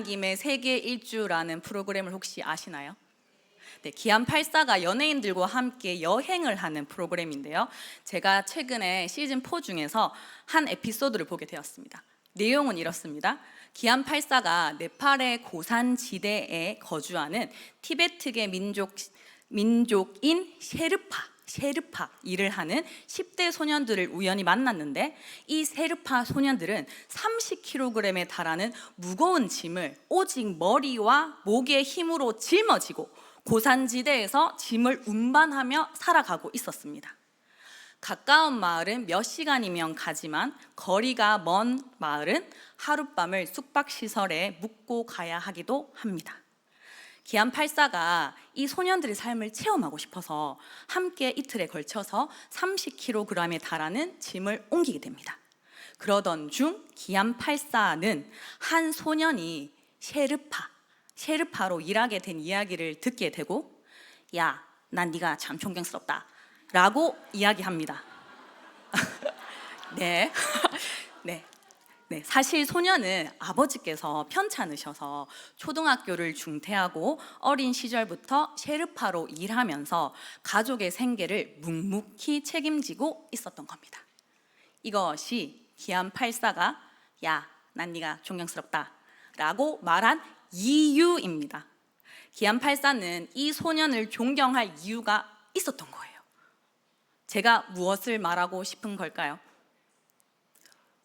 김에 세계 일주라는 프로그램을 혹시 아시나요? 네, 기안84가 연예인들과 함께 여행을 하는 프로그램인데요. 제가 최근에 시즌 4 중에서 한 에피소드를 보게 되었습니다. 내용은 이렇습니다. 기안84가 네팔의 고산지대에 거주하는 티베트계 민족인 셰르파 일을 하는 10대 소년들을 우연히 만났는데, 이 셰르파 소년들은 30kg에 달하는 무거운 짐을 오직 머리와 목의 힘으로 짊어지고 고산지대에서 짐을 운반하며 살아가고 있었습니다. 가까운 마을은 몇 시간이면 가지만 거리가 먼 마을은 하룻밤을 숙박시설에 묵고 가야 하기도 합니다. 기안84가 이 소년들의 삶을 체험하고 싶어서 함께 이틀에 걸쳐서 30kg에 달하는 짐을 옮기게 됩니다. 그러던 중 기안84는 한 소년이 셰르파로 일하게 된 이야기를 듣게 되고, 야, 난 네가 참 존경스럽다 라고 이야기합니다. 네. 네, 사실 소년은 아버지께서 편찮으셔서 초등학교를 중퇴하고 어린 시절부터 셰르파로 일하면서 가족의 생계를 묵묵히 책임지고 있었던 겁니다. 이것이 기안84가 야, 난 네가 존경스럽다 라고 말한 이유입니다. 기안84는 이 소년을 존경할 이유가 있었던 거예요. 제가 무엇을 말하고 싶은 걸까요?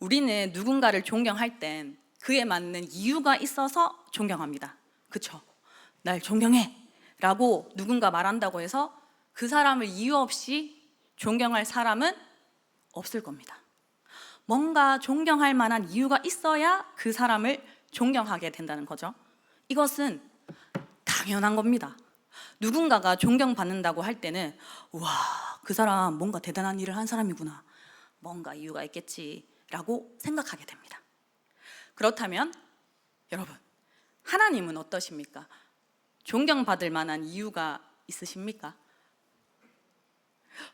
우리는 누군가를 존경할 땐 그에 맞는 이유가 있어서 존경합니다. 그쵸? 날 존경해 라고 누군가 말한다고 해서 그 사람을 이유 없이 존경할 사람은 없을 겁니다. 뭔가 존경할 만한 이유가 있어야 그 사람을 존경하게 된다는 거죠. 이것은 당연한 겁니다. 누군가가 존경받는다고 할 때는 와, 그 사람 뭔가 대단한 일을 한 사람이구나, 뭔가 이유가 있겠지 라고 생각하게 됩니다. 그렇다면 여러분, 하나님은 어떠십니까? 존경받을 만한 이유가 있으십니까?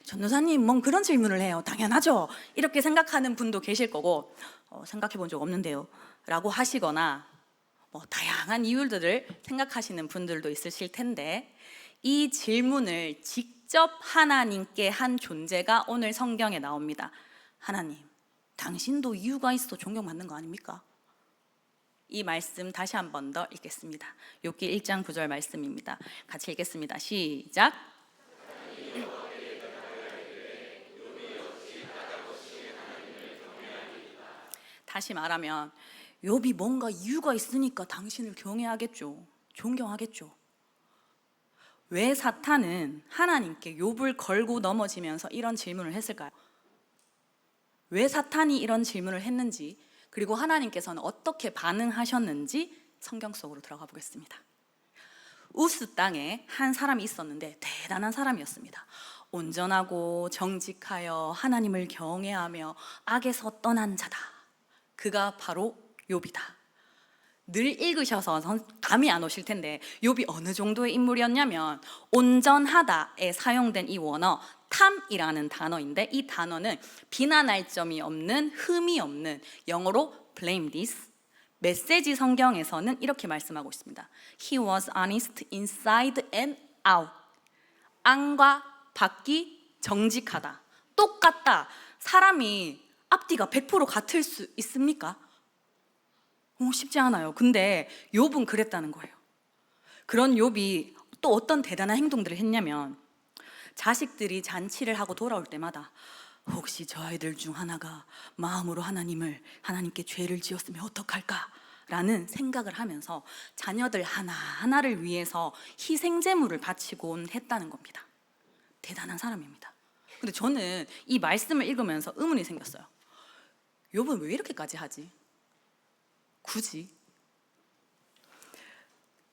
전도사님, 뭔 그런 질문을 해요. 당연하죠. 이렇게 생각하는 분도 계실 거고, 생각해 본 적 없는데요 라고 하시거나, 다양한 이유들을 생각하시는 분들도 있으실 텐데, 이 질문을 직접 하나님께 한 존재가 오늘 성경에 나옵니다. 하나님, 당신도 이유가 있어 존경받는 거 아닙니까? 이 말씀 다시 한 번 더 읽겠습니다. 욥기 1장 9절 말씀입니다. 같이 읽겠습니다. 시작. 다시 말하면 욥이 뭔가 이유가 있으니까 당신을 경외하겠죠. 존경하겠죠. 왜 사탄은 하나님께 욥을 걸고 넘어지면서 이런 질문을 했을까요? 왜 사탄이 이런 질문을 했는지, 그리고 하나님께서는 어떻게 반응하셨는지 성경 속으로 들어가 보겠습니다. 우스 땅에 한 사람이 있었는데 대단한 사람이었습니다. 온전하고 정직하여 하나님을 경외하며 악에서 떠난 자다. 그가 바로 욥이다. 늘 읽으셔서 감이 안 오실 텐데, 욥이 어느 정도의 인물이었냐면, 온전하다에 사용된 이 원어 탐이라는 단어인데, 이 단어는 비난할 점이 없는, 흠이 없는, 영어로 blame this. 메시지 성경에서는 이렇게 말씀하고 있습니다. He was honest inside and out. 안과 밖이 정직하다. 똑같다. 사람이 앞뒤가 100% 같을 수 있습니까? 쉽지 않아요. 근데 욥은 그랬다는 거예요. 그런 욥이 또 어떤 대단한 행동들을 했냐면, 자식들이 잔치를 하고 돌아올 때마다 혹시 저 아이들 중 하나가 마음으로 하나님께 죄를 지었으면 어떡할까 라는 생각을 하면서 자녀들 하나하나를 위해서 희생제물을 바치곤 했다는 겁니다. 대단한 사람입니다. 근데 저는 이 말씀을 읽으면서 의문이 생겼어요. 욥은 왜 이렇게까지 하지? 굳이?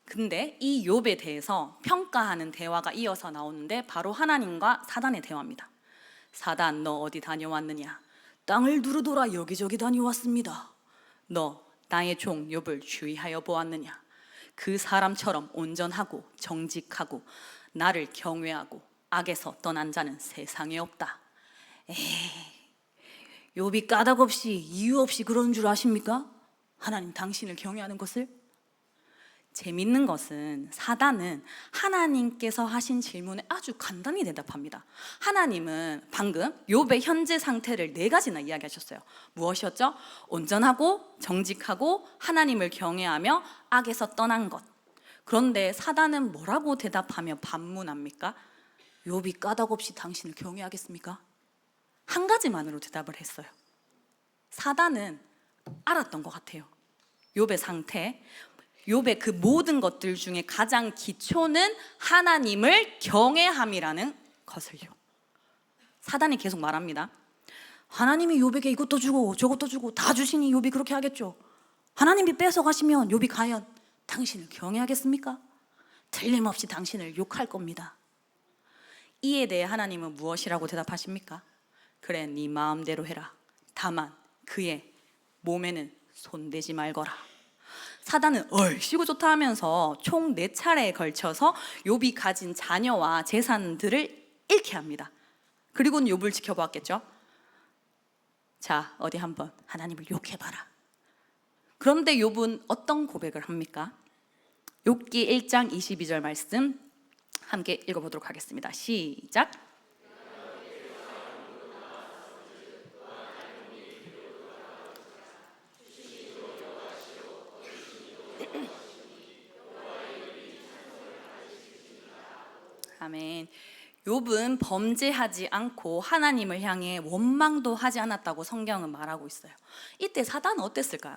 근데 이 욥에 대해서 평가하는 대화가 이어서 나오는데, 바로 하나님과 사단의 대화입니다. 사단, 너 어디 다녀왔느냐? 땅을 두루돌아 여기저기 다녀왔습니다. 너 나의 종 욥을 주의하여 보았느냐? 그 사람처럼 온전하고 정직하고 나를 경외하고 악에서 떠난 자는 세상에 없다. 욥이 까닭없이 이유 없이 그런 줄 아십니까? 하나님 당신을 경외하는 것을? 재밌는 것은 사단은 하나님께서 하신 질문에 아주 간단히 대답합니다. 하나님은 방금 욥의 현재 상태를 4가지나 이야기하셨어요. 무엇이었죠? 온전하고 정직하고 하나님을 경외하며 악에서 떠난 것. 그런데 사단은 뭐라고 대답하며 반문합니까? 욥이 까닭없이 당신을 경외하겠습니까? 한 가지만으로 대답을 했어요. 사단은 알았던 것 같아요. 욥의 상태, 욥의 그 모든 것들 중에 가장 기초는 하나님을 경외함이라는 것을요. 사단이 계속 말합니다. 하나님이 욥에게 이것도 주고 저것도 주고 다 주시니 욥이 그렇게 하겠죠. 하나님이 뺏어가시면 욥이 과연 당신을 경외하겠습니까? 틀림없이 당신을 욕할 겁니다. 이에 대해 하나님은 무엇이라고 대답하십니까? 그래, 네 마음대로 해라. 다만 그의 몸에는 손대지 말거라. 사단은 얼씨구 좋다 하면서 총 4차례에 걸쳐서 욥이 가진 자녀와 재산들을 잃게 합니다. 그리고는 욥을 지켜보았겠죠. 자, 어디 한번 하나님을 욕해봐라. 그런데 욥은 어떤 고백을 합니까? 욥기 1장 22절 말씀 함께 읽어보도록 하겠습니다. 시작. 아멘. 욥은 범죄하지 않고 하나님을 향해 원망도 하지 않았다고 성경은 말하고 있어요. 이때 사단은 어땠을까요?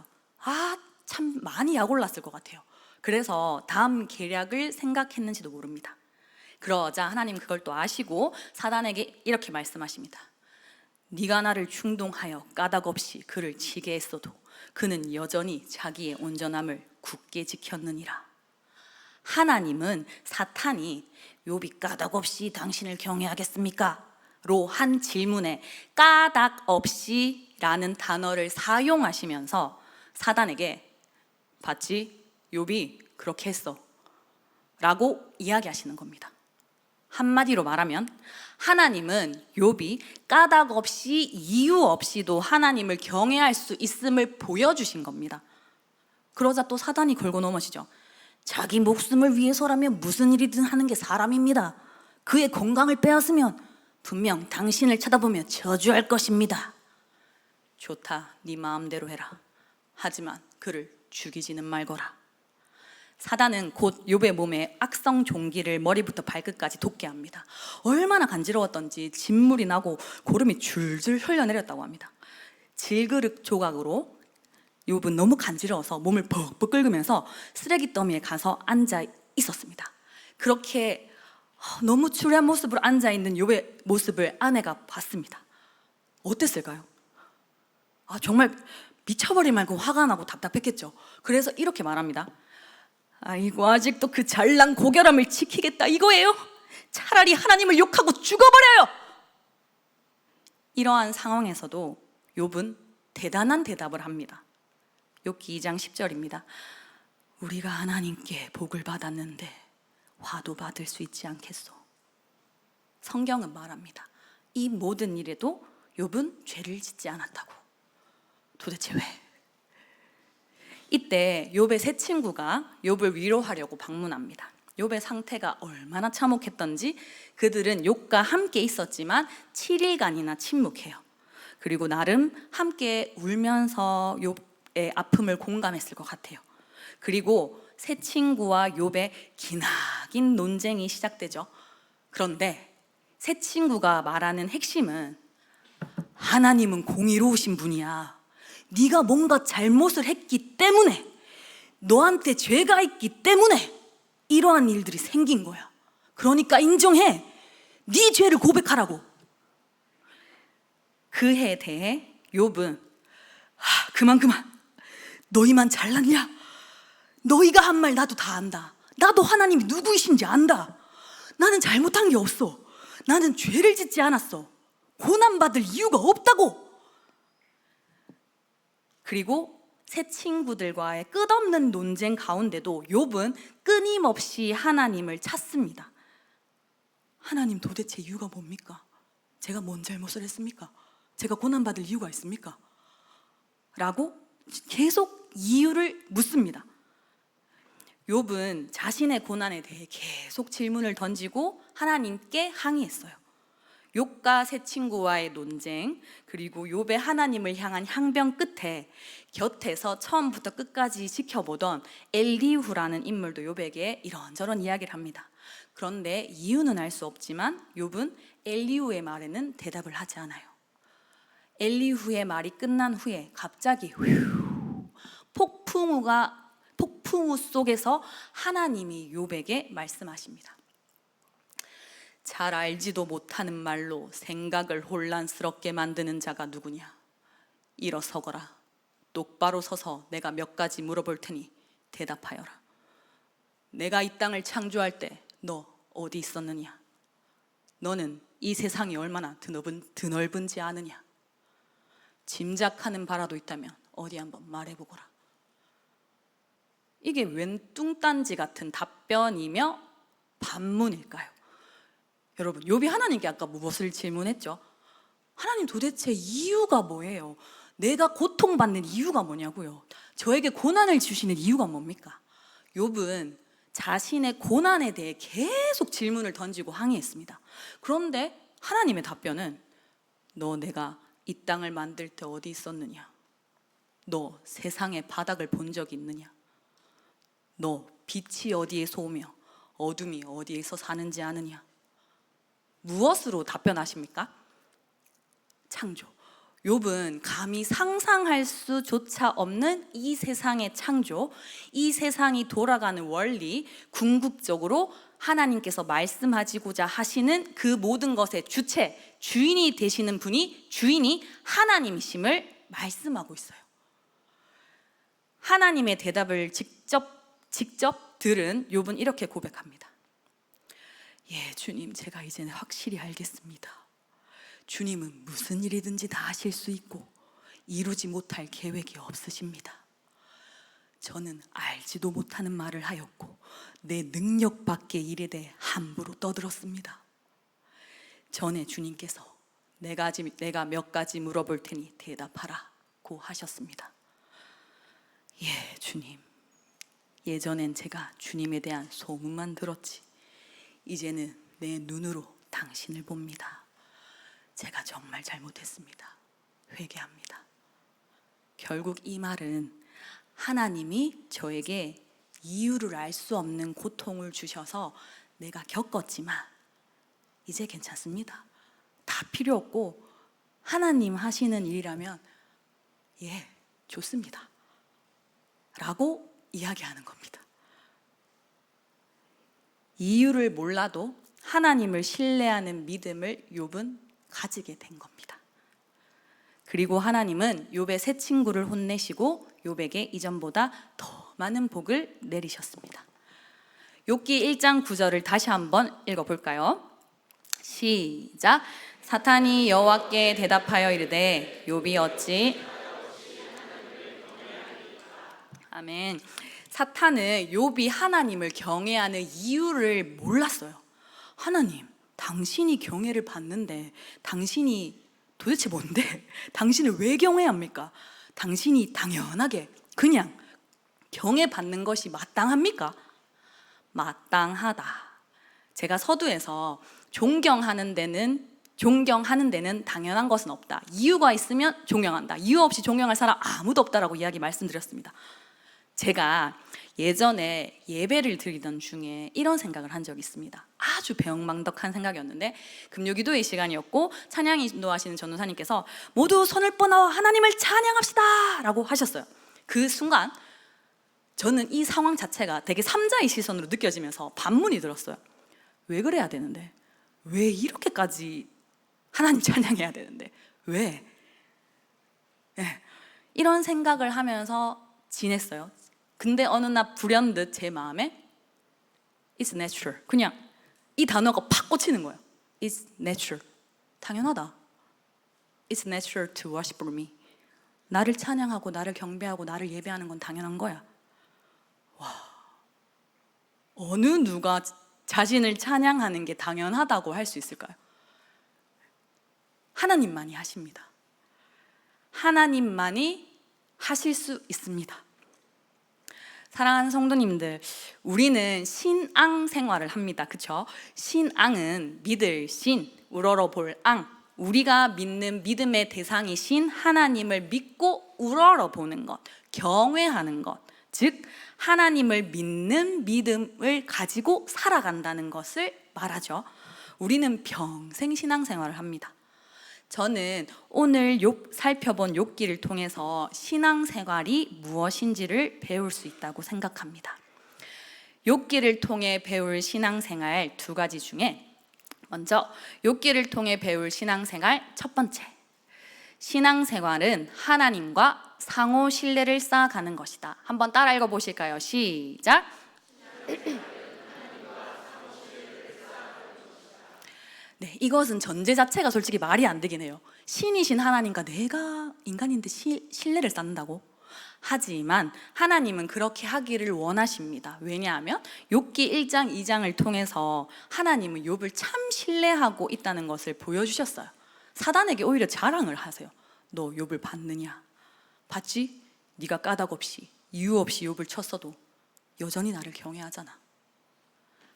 참 많이 약올랐을 것 같아요. 그래서 다음 계략을 생각했는지도 모릅니다. 그러자 하나님 그걸 또 아시고 사단에게 이렇게 말씀하십니다. 네가 나를 충동하여 까닭없이 그를 치게 했어도 그는 여전히 자기의 온전함을 굳게 지켰느니라. 하나님은 사탄이 욥이 까닭없이 당신을 경외하겠습니까? 로 한 질문에 까닭없이 라는 단어를 사용하시면서 사단에게 봤지? 욥이 그렇게 했어 라고 이야기하시는 겁니다. 한마디로 말하면 하나님은 욥이 까닭없이 이유 없이도 하나님을 경외할 수 있음을 보여주신 겁니다. 그러자 또 사단이 걸고 넘어지죠. 자기 목숨을 위해서라면 무슨 일이든 하는 게 사람입니다. 그의 건강을 빼앗으면 분명 당신을 쳐다보며 저주할 것입니다. 좋다, 네 마음대로 해라. 하지만 그를 죽이지는 말거라. 사단은 곧 욥의 몸에 악성 종기를 머리부터 발끝까지 돋게 합니다. 얼마나 간지러웠던지 진물이 나고 고름이 줄줄 흘러내렸다고 합니다. 질그릇 조각으로 욥은 너무 간지러워서 몸을 벅벅 긁으면서 쓰레기 더미에 가서 앉아 있었습니다. 그렇게 너무 추레한 모습으로 앉아 있는 욥의 모습을 아내가 봤습니다. 어땠을까요? 정말 미쳐버릴 만큼 화가 나고 답답했겠죠. 그래서 이렇게 말합니다. 아이고, 아직도 그 잘난 고결함을 지키겠다 이거예요? 차라리 하나님을 욕하고 죽어버려요. 이러한 상황에서도 욥은 대단한 대답을 합니다. 욥기 2장 10절입니다. 우리가 하나님께 복을 받았는데 화도 받을 수 있지 않겠소? 성경은 말합니다. 이 모든 일에도 욥은 죄를 짓지 않았다고. 도대체 왜? 이때 욥의 세 친구가 욥을 위로하려고 방문합니다. 욥의 상태가 얼마나 참혹했던지 그들은 욥과 함께 있었지만 7일간이나 침묵해요. 그리고 나름 함께 울면서 욥의 아픔을 공감했을 것 같아요. 그리고 세 친구와 욥의 기나긴 논쟁이 시작되죠. 그런데 세 친구가 말하는 핵심은 하나님은 공의로우신 분이야. 네가 뭔가 잘못을 했기 때문에, 너한테 죄가 있기 때문에 이러한 일들이 생긴 거야. 그러니까 인정해. 네 죄를 고백하라고. 그에 대해 욥은 그만 너희만 잘났냐? 너희가 한 말 나도 다 안다. 나도 하나님이 누구이신지 안다. 나는 잘못한 게 없어. 나는 죄를 짓지 않았어. 고난받을 이유가 없다고. 그리고 새 친구들과의 끝없는 논쟁 가운데도 욥은 끊임없이 하나님을 찾습니다. 하나님, 도대체 이유가 뭡니까? 제가 뭔 잘못을 했습니까? 제가 고난받을 이유가 있습니까? 라고 계속 이유를 묻습니다. 욥은 자신의 고난에 대해 계속 질문을 던지고 하나님께 항의했어요. 욥과 세 친구와의 논쟁, 그리고 욥의 하나님을 향한 항변 끝에 곁에서 처음부터 끝까지 지켜보던 엘리후라는 인물도 욥에게 이런저런 이야기를 합니다. 그런데 이유는 알 수 없지만 욥은 엘리후의 말에는 대답을 하지 않아요. 엘리후의 말이 끝난 후에 갑자기 폭풍우 속에서 하나님이 욥에게 말씀하십니다. 잘 알지도 못하는 말로 생각을 혼란스럽게 만드는 자가 누구냐? 일어서거라. 똑바로 서서 내가 몇 가지 물어볼 테니 대답하여라. 내가 이 땅을 창조할 때 너 어디 있었느냐? 너는 이 세상이 얼마나 드넓은지 아느냐? 짐작하는 바라도 있다면 어디 한번 말해보거라. 이게 웬 뚱딴지 같은 답변이며 반문일까요? 여러분, 욥이 하나님께 아까 무엇을 질문했죠? 하나님, 도대체 이유가 뭐예요? 내가 고통받는 이유가 뭐냐고요? 저에게 고난을 주시는 이유가 뭡니까? 욥은 자신의 고난에 대해 계속 질문을 던지고 항의했습니다. 그런데 하나님의 답변은 너 내가 이 땅을 만들 때 어디 있었느냐? 너 세상의 바닥을 본 적이 있느냐? 너 빛이 어디에서 오며 어둠이 어디에서 사는지 아느냐? 무엇으로 답변하십니까? 창조. 욥은 감히 상상할 수조차 없는 이 세상의 창조, 이 세상이 돌아가는 원리, 궁극적으로 하나님께서 말씀하시고자 하시는 그 모든 것의 주체, 주인이 되시는 분이 주인이 하나님이심을 말씀하고 있어요. 하나님의 대답을 직접 들은 욥은 이렇게 고백합니다. 예, 주님, 제가 이제는 확실히 알겠습니다. 주님은 무슨 일이든지 다 하실 수 있고 이루지 못할 계획이 없으십니다. 저는 알지도 못하는 말을 하였고 내 능력 밖의 일에 대해 함부로 떠들었습니다. 전에 주님께서 내가 몇 가지 물어볼 테니 대답하라고 하셨습니다. 예, 주님, 예전엔 제가 주님에 대한 소문만 들었지 이제는 내 눈으로 당신을 봅니다. 제가 정말 잘못했습니다. 회개합니다. 결국 이 말은 하나님이 저에게 이유를 알 수 없는 고통을 주셔서 내가 겪었지만 이제 괜찮습니다. 다 필요 없고 하나님 하시는 일이라면 예, 좋습니다. 라고 이야기하는 겁니다. 이유를 몰라도 하나님을 신뢰하는 믿음을 욥은 가지게 된 겁니다. 그리고 하나님은 욥의 세 친구를 혼내시고 욥에게 이전보다 더 많은 복을 내리셨습니다. 욥기 1장 9절을 다시 한번 읽어볼까요? 시작. 사탄이 여호와께 대답하여 이르되 욥이 어찌 아멘. 사탄은 욥이 하나님을 경외하는 이유를 몰랐어요. 하나님, 당신이 경외를 받는데 당신이 도대체 뭔데? 당신을 왜 경외합니까? 당신이 당연하게 그냥 경외받는 것이 마땅합니까? 마땅하다. 제가 서두에서 존경하는 데는 당연한 것은 없다. 이유가 있으면 존경한다. 이유 없이 존경할 사람 아무도 없다라고 이야기 말씀드렸습니다. 제가 예전에 예배를 드리던 중에 이런 생각을 한 적이 있습니다. 아주 배엉망덕한 생각이었는데 금요기도의 시간이었고 찬양 인도하시는 전도사님께서 모두 손을 뻗어 하나님을 찬양합시다 라고 하셨어요. 그 순간 저는 이 상황 자체가 되게 삼자의 시선으로 느껴지면서 반문이 들었어요. 왜 그래야 되는데? 왜 이렇게까지 하나님 찬양해야 되는데? 왜? 네, 이런 생각을 하면서 지냈어요. 근데 어느 날 불현듯 제 마음에 It's natural. 그냥 이 단어가 팍 꽂히는 거예요. It's natural. 당연하다. It's natural to worship me. 나를 찬양하고 나를 경배하고 나를 예배하는 건 당연한 거야. 와, 어느 누가 자신을 찬양하는 게 당연하다고 할 수 있을까요? 하나님만이 하십니다. 하나님만이 하실 수 있습니다. 사랑하는 성도님들, 우리는 신앙 생활을 합니다. 그쵸? 신앙은 믿을 신, 우러러 볼 앙, 우리가 믿는 믿음의 대상이신 하나님을 믿고 우러러 보는 것, 경외하는 것, 즉 하나님을 믿는 믿음을 가지고 살아간다는 것을 말하죠. 우리는 평생 신앙생활을 합니다. 저는 오늘 살펴본 욥기를 통해서 신앙생활이 무엇인지를 배울 수 있다고 생각합니다. 욥기를 통해 배울 신앙생활 두 가지 중에 먼저 욥기를 통해 배울 신앙생활 첫 번째, 신앙생활은 하나님과 상호 신뢰를 쌓아가는 것이다. 한번 따라 읽어보실까요? 시작. 네, 이것은 전제 자체가 솔직히 말이 안 되긴 해요. 신이신 하나님과 내가 인간인데 신뢰를 쌓는다고? 하지만 하나님은 그렇게 하기를 원하십니다. 왜냐하면 욥기 1장 2장을 통해서 하나님은 욥을 참 신뢰하고 있다는 것을 보여주셨어요. 사단에게 오히려 자랑을 하세요. 너 욥을 봤느냐? 봤지? 네가 까닭없이 이유 없이 욥을 쳤어도 여전히 나를 경외하잖아.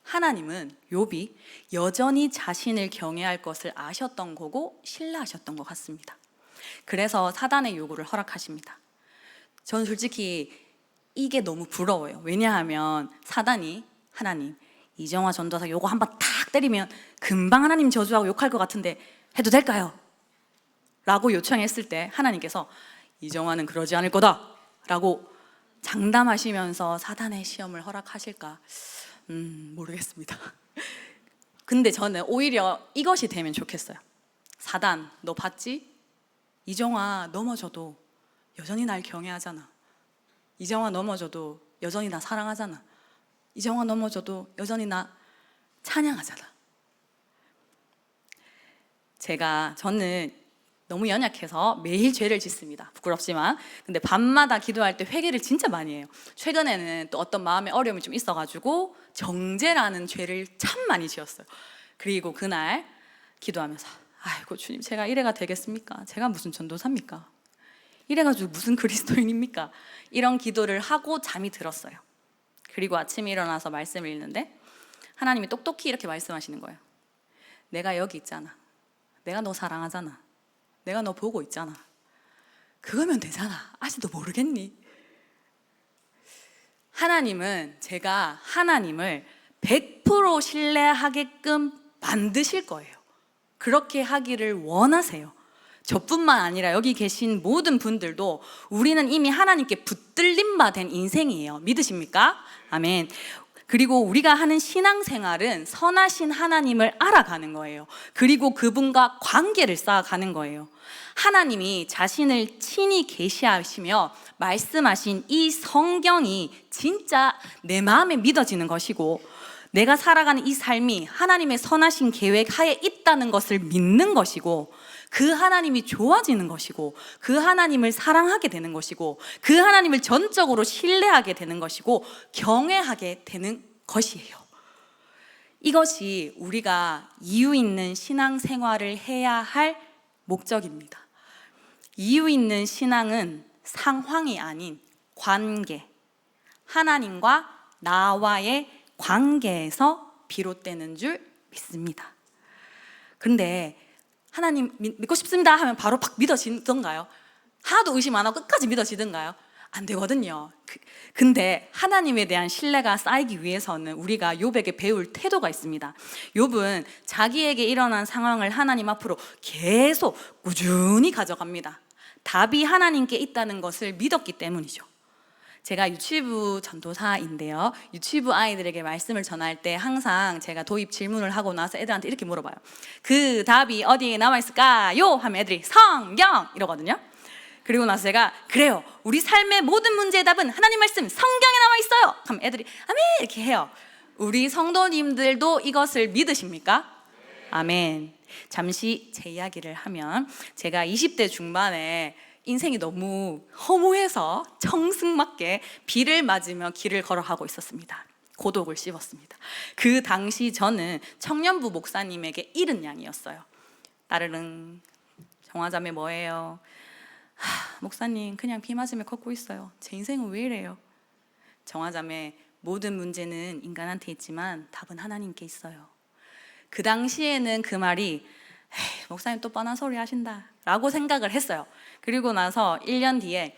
하나님은 욥이 여전히 자신을 경외할 것을 아셨던 거고 신뢰하셨던 것 같습니다. 그래서 사단의 요구를 허락하십니다. 저는 솔직히 이게 너무 부러워요. 왜냐하면 사단이 하나님, 이정화 전도사 요거 한번 탁 때리면 금방 하나님 저주하고 욕할 것 같은데 해도 될까요? 라고 요청했을 때 하나님께서 이정화는 그러지 않을 거다 라고 장담하시면서 사단의 시험을 허락하실까? 모르겠습니다. 근데 저는 오히려 이것이 되면 좋겠어요. 사단, 너 봤지? 이정화 넘어져도 여전히 날 경외하잖아. 이정화 넘어져도 여전히 나 사랑하잖아. 이정화 넘어져도 여전히 나 찬양하잖아. 저는 너무 연약해서 매일 죄를 짓습니다. 부끄럽지만. 근데 밤마다 기도할 때 회개를 진짜 많이 해요. 최근에는 또 어떤 마음의 어려움이 좀 있어가지고 정죄라는 죄를 참 많이 지었어요. 그리고 그날 기도하면서 아이고 주님, 제가 이래가 되겠습니까? 제가 무슨 전도사입니까? 이래가지고 무슨 그리스도인입니까? 이런 기도를 하고 잠이 들었어요. 그리고 아침에 일어나서 말씀을 읽는데 하나님이 똑똑히 이렇게 말씀하시는 거예요. 내가 여기 있잖아. 내가 너 사랑하잖아. 내가 너 보고 있잖아. 그거면 되잖아. 아직도 모르겠니? 하나님은 제가 하나님을 100% 신뢰하게끔 만드실 거예요. 그렇게 하기를 원하세요. 저뿐만 아니라 여기 계신 모든 분들도 우리는 이미 하나님께 붙들림 바 된 인생이에요. 믿으십니까? 아멘. 그리고 우리가 하는 신앙생활은 선하신 하나님을 알아가는 거예요. 그리고 그분과 관계를 쌓아가는 거예요. 하나님이 자신을 친히 계시하시며 말씀하신 이 성경이 진짜 내 마음에 믿어지는 것이고, 내가 살아가는 이 삶이 하나님의 선하신 계획 하에 있다는 것을 믿는 것이고, 그 하나님이 좋아지는 것이고, 그 하나님을 사랑하게 되는 것이고, 그 하나님을 전적으로 신뢰하게 되는 것이고, 경외하게 되는 것이에요. 이것이 우리가 이유 있는 신앙생활을 해야 할 목적입니다. 이유 있는 신앙은 상황이 아닌 관계, 하나님과 나와의 관계에서 비롯되는 줄 믿습니다. 근데 하나님 믿고 싶습니다 하면 바로 팍 믿어지던가요? 하나도 의심 안 하고 끝까지 믿어지던가요? 안 되거든요. 근데 하나님에 대한 신뢰가 쌓이기 위해서는 우리가 욥에게 배울 태도가 있습니다. 욥은 자기에게 일어난 상황을 하나님 앞으로 계속 꾸준히 가져갑니다. 답이 하나님께 있다는 것을 믿었기 때문이죠. 제가 유치부 전도사인데요, 유치부 아이들에게 말씀을 전할 때 항상 제가 도입 질문을 하고 나서 애들한테 이렇게 물어봐요. 그 답이 어디에 나와 있을까요? 하면 애들이 성경! 이러거든요. 그리고 나서 제가 그래요, 우리 삶의 모든 문제의 답은 하나님 말씀 성경에 나와 있어요. 그럼 애들이 아멘 이렇게 해요. 우리 성도님들도 이것을 믿으십니까? 아멘. 잠시 제 이야기를 하면, 제가 20대 중반에 인생이 너무 허무해서 청승맞게 비를 맞으며 길을 걸어가고 있었습니다. 고독을 씹었습니다. 그 당시 저는 청년부 목사님에게 잃은 양이었어요. 따르릉, 정화자매 뭐예요? 목사님 그냥 비 맞으며 걷고 있어요. 제 인생은 왜 이래요? 정화자매, 모든 문제는 인간한테 있지만 답은 하나님께 있어요. 그 당시에는 그 말이 에이, 목사님 또 뻔한 소리 하신다 라고 생각을 했어요. 그리고 나서 1년 뒤에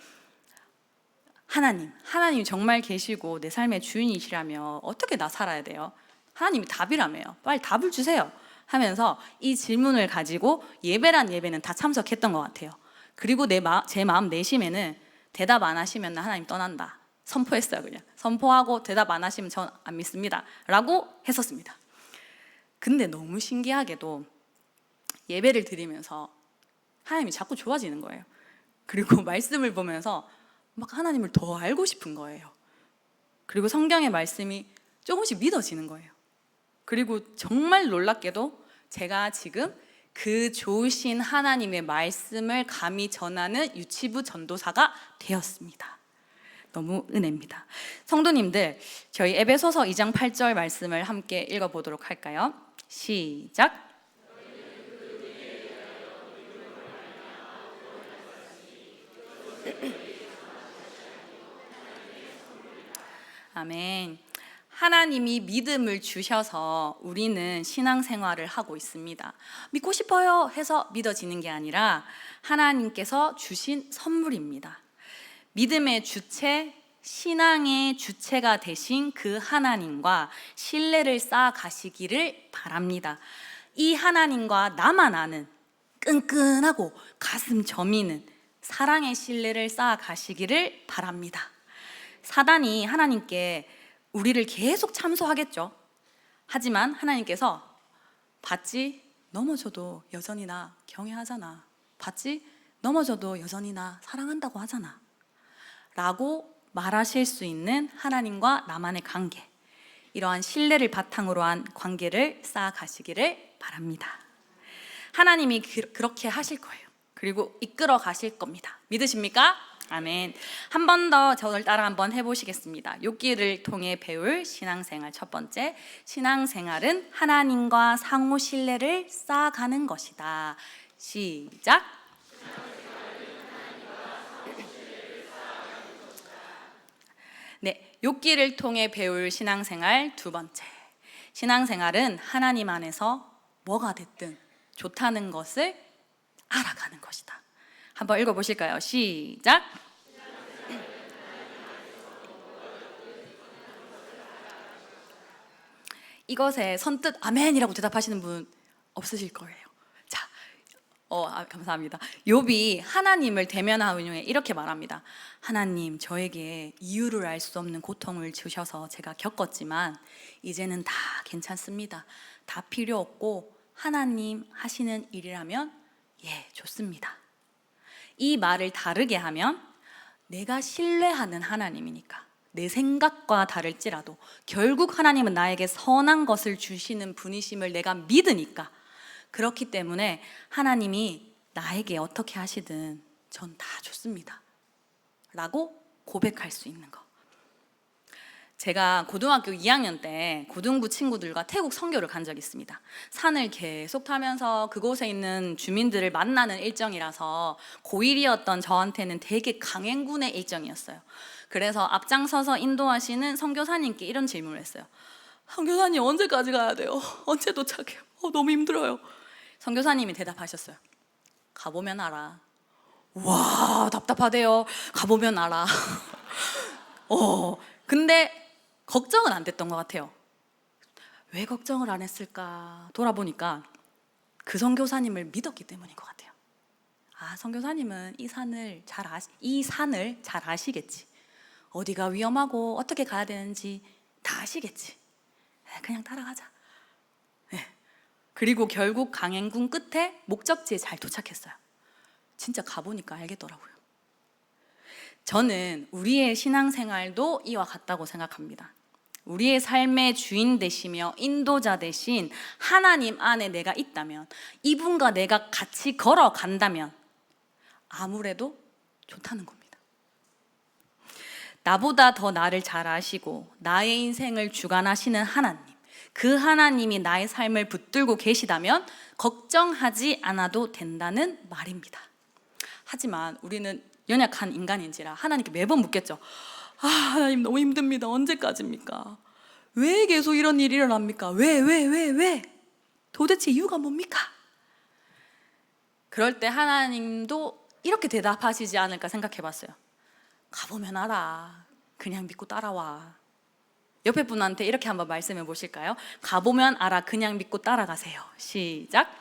하나님이 정말 계시고 내 삶의 주인이시라며 어떻게 나 살아야 돼요? 하나님이 답이라며요. 빨리 답을 주세요 하면서 이 질문을 가지고 예배란 예배는 다 참석했던 것 같아요. 그리고 제 마음 내심에는 대답 안 하시면 나 하나님 떠난다 선포했어요. 그냥 선포하고 대답 안 하시면 전 안 믿습니다 라고 했었습니다. 근데 너무 신기하게도 예배를 드리면서 하나님이 자꾸 좋아지는 거예요. 그리고 말씀을 보면서 막 하나님을 더 알고 싶은 거예요. 그리고 성경의 말씀이 조금씩 믿어지는 거예요. 그리고 정말 놀랍게도 제가 지금 그 좋으신 하나님의 말씀을 감히 전하는 유치부 전도사가 되었습니다. 너무 은혜입니다. 성도님들, 저희 에베소서 2장 8절 말씀을 함께 읽어보도록 할까요? 시작. 아멘. 하나님이 믿음을 주셔서 우리는 신앙생활을 하고 있습니다. 믿고 싶어요 해서 믿어지는 게 아니라 하나님께서 주신 선물입니다. 믿음의 주체, 신앙의 주체가 되신 그 하나님과 신뢰를 쌓아 가시기를 바랍니다. 이 하나님과 나만 아는 끈끈하고 가슴 저미는 사랑의 신뢰를 쌓아 가시기를 바랍니다. 사단이 하나님께 우리를 계속 참소하겠죠. 하지만 하나님께서 봤지? 넘어져도 여전히 나 경외하잖아. 봤지? 넘어져도 여전히 나 사랑한다고 하잖아 라고 말하실 수 있는 하나님과 나만의 관계, 이러한 신뢰를 바탕으로 한 관계를 쌓아가시기를 바랍니다. 하나님이 그렇게 하실 거예요. 그리고 이끌어 가실 겁니다. 믿으십니까? 아멘. 한 번 더 저를 따라 한번 해보시겠습니다. 욥기를 통해 배울 신앙생활. 첫 번째, 신앙생활은 하나님과 상호 신뢰를 쌓아가는 것이다. 시작. 네, 욥기를 통해 배울 신앙생활. 두 번째, 신앙생활은 하나님 안에서 뭐가 됐든 좋다는 것을 알아가는 것이다. 한번 읽어보실까요? 시작. 이것에 선뜻 아멘이라고 대답하시는 분 없으실 거예요. 자, 감사합니다. 욥이 하나님을 대면한 후에 이렇게 말합니다. 하나님, 저에게 이유를 알 수 없는 고통을 주셔서 제가 겪었지만 이제는 다 괜찮습니다. 다 필요 없고 하나님 하시는 일이라면 예, 좋습니다. 이 말을 다르게 하면 내가 신뢰하는 하나님이니까 내 생각과 다를지라도 결국 하나님은 나에게 선한 것을 주시는 분이심을 내가 믿으니까, 그렇기 때문에 하나님이 나에게 어떻게 하시든 전 다 좋습니다 라고 고백할 수 있는 거. 제가 고등학교 2학년 때 고등부 친구들과 태국 선교를 간 적이 있습니다. 산을 계속 타면서 그곳에 있는 주민들을 만나는 일정이라서 고1이었던 저한테는 되게 강행군의 일정이었어요. 그래서 앞장서서 인도하시는 선교사님께 이런 질문을 했어요. 선교사님, 언제까지 가야 돼요? 언제 도착해요? 너무 힘들어요. 선교사님이 대답하셨어요. 가보면 알아. 와, 답답하대요. 가보면 알아. 근데 걱정은 안 됐던 것 같아요. 왜 걱정을 안 했을까? 돌아보니까 그 선교사님을 믿었기 때문인 것 같아요. 선교사님은 이 산을 잘 아시겠지. 어디가 위험하고 어떻게 가야 되는지 다 아시겠지. 그냥 따라가자. 네. 그리고 결국 강행군 끝에 목적지에 잘 도착했어요. 진짜 가보니까 알겠더라고요. 저는 우리의 신앙생활도 이와 같다고 생각합니다. 우리의 삶의 주인 되시며 인도자 되신 하나님 안에 내가 있다면, 이분과 내가 같이 걸어간다면 아무래도 좋다는 겁니다. 나보다 더 나를 잘 아시고 나의 인생을 주관하시는 하나님, 그 하나님이 나의 삶을 붙들고 계시다면 걱정하지 않아도 된다는 말입니다. 하지만 우리는 연약한 인간인지라 하나님께 매번 묻겠죠. 하나님 너무 힘듭니다. 언제까지입니까? 왜 계속 이런 일이 일어납니까? 왜? 도대체 이유가 뭡니까? 그럴 때 하나님도 이렇게 대답하시지 않을까 생각해 봤어요. 가보면 알아. 그냥 믿고 따라와. 옆에 분한테 이렇게 한번 말씀해 보실까요? 가보면 알아. 그냥 믿고 따라가세요. 시작.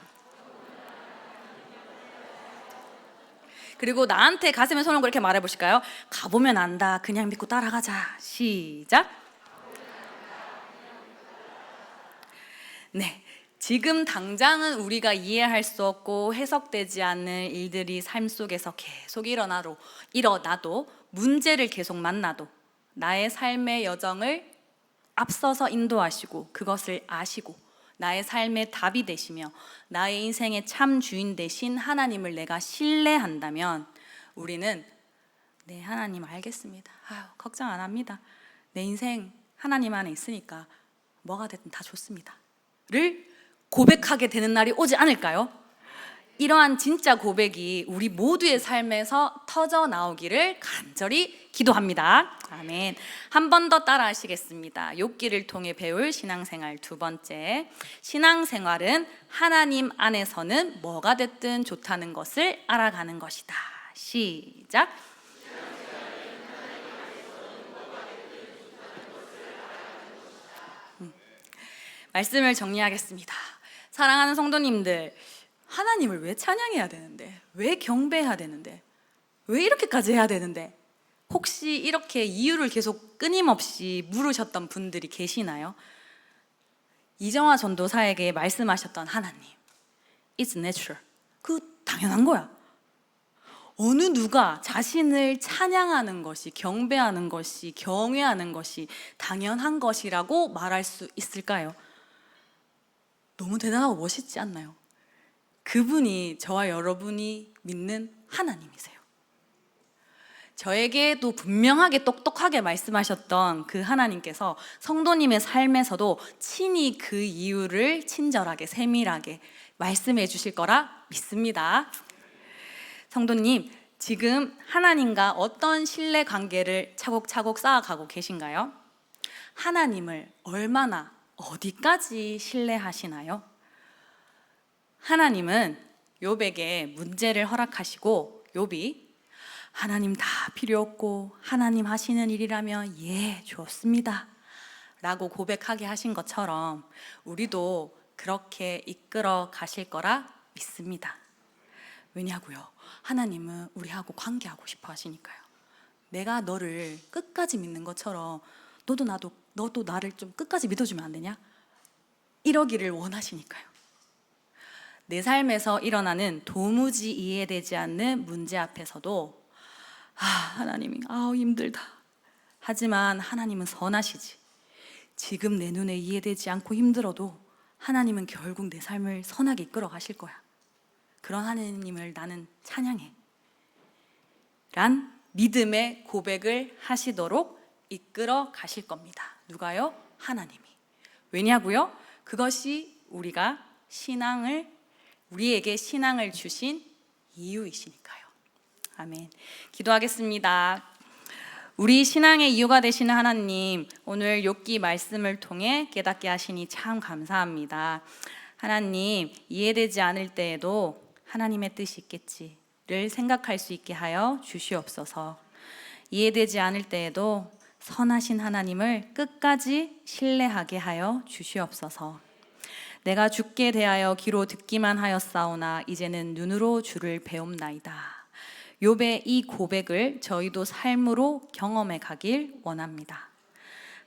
그리고 나한테 가슴에 손을 얹고 이렇게 말해 보실까요? 가보면 안다. 그냥 믿고 따라가자. 시작. 네. 지금 당장은 우리가 이해할 수 없고 해석되지 않는 일들이 삶 속에서 계속 일어나도 문제를 계속 만나도 나의 삶의 여정을 앞서서 인도하시고 그것을 아시고 나의 삶의 답이 되시며 나의 인생의 참 주인 되신 하나님을 내가 신뢰한다면 우리는 네, 하나님 알겠습니다. 걱정 안 합니다. 내 인생 하나님 안에 있으니까 뭐가 됐든 다 좋습니다. 를 고백하게 되는 날이 오지 않을까요? 이러한 진짜 고백이 우리 모두의 삶에서 터져 나오기를 간절히 기도합니다. 아멘. 한 번 더 따라 하시겠습니다. 욥기를 통해 배울 신앙생활 두 번째. 신앙생활은 하나님 안에서는 뭐가 됐든 좋다는 것을 알아가는 것이다. 시작. 말씀을 정리하겠습니다. 사랑하는 성도님들, 하나님을 왜 찬양해야 되는데? 왜 경배해야 되는데? 왜 이렇게까지 해야 되는데? 혹시 이렇게 이유를 계속 끊임없이 물으셨던 분들이 계시나요? 이정화 전도사에게 말씀하셨던 하나님, It's natural. 그 당연한 거야. 어느 누가 자신을 찬양하는 것이, 경배하는 것이, 경외하는 것이 당연한 것이라고 말할 수 있을까요? 너무 대단하고 멋있지 않나요? 그분이 저와 여러분이 믿는 하나님이세요. 저에게도 분명하게 똑똑하게 말씀하셨던 그 하나님께서 성도님의 삶에서도 친히 그 이유를 친절하게 세밀하게 말씀해 주실 거라 믿습니다. 성도님, 지금 하나님과 어떤 신뢰 관계를 차곡차곡 쌓아가고 계신가요? 하나님을 얼마나 어디까지 신뢰하시나요? 하나님은 욥에게 문제를 허락하시고 욥이 하나님 다 필요 없고 하나님 하시는 일이라면 예, 좋습니다 라고 고백하게 하신 것처럼 우리도 그렇게 이끌어 가실 거라 믿습니다. 왜냐고요? 하나님은 우리하고 관계하고 싶어 하시니까요. 내가 너를 끝까지 믿는 것처럼 너도 나를 좀 끝까지 믿어주면 안 되냐? 이러기를 원하시니까요. 내 삶에서 일어나는 도무지 이해되지 않는 문제 앞에서도 하나님이 힘들다. 하지만 하나님은 선하시지. 지금 내 눈에 이해되지 않고 힘들어도 하나님은 결국 내 삶을 선하게 이끌어 가실 거야. 그런 하나님을 나는 찬양해 란 믿음의 고백을 하시도록 이끌어 가실 겁니다. 누가요? 하나님이. 왜냐고요? 그것이 우리에게 신앙을 주신 이유이시니까요. 아멘. 기도하겠습니다. 우리 신앙의 이유가 되시는 하나님, 오늘 욥기 말씀을 통해 깨닫게 하시니 참 감사합니다. 하나님, 이해되지 않을 때에도 하나님의 뜻이 있겠지를 생각할 수 있게 하여 주시옵소서. 이해되지 않을 때에도 선하신 하나님을 끝까지 신뢰하게 하여 주시옵소서. 내가 주께 대하여 귀로 듣기만 하였사오나 이제는 눈으로 주를 배움나이다. 욥의 이 고백을 저희도 삶으로 경험해 가길 원합니다.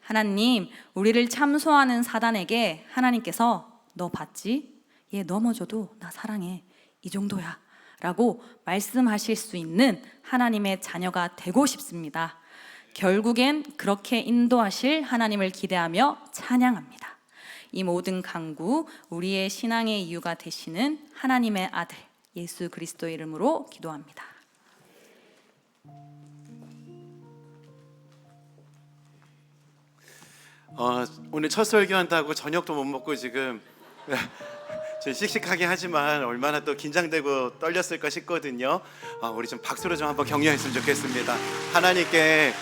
하나님, 우리를 참소하는 사단에게 하나님께서 너 봤지? 얘 넘어져도 나 사랑해. 이 정도야 라고 말씀하실 수 있는 하나님의 자녀가 되고 싶습니다. 결국엔 그렇게 인도하실 하나님을 기대하며 찬양합니다. 이 모든 간구, 우리의 신앙의 이유가 되시는 하나님의 아들 예수 그리스도의 이름으로 기도합니다. 오늘 첫 설교한다고 저녁도 못 먹고 지금 씩씩하게 하지만 얼마나 또 긴장되고 떨렸을까 싶거든요. 우리 좀 박수로 좀 한번 격려했으면 좋겠습니다. 하나님께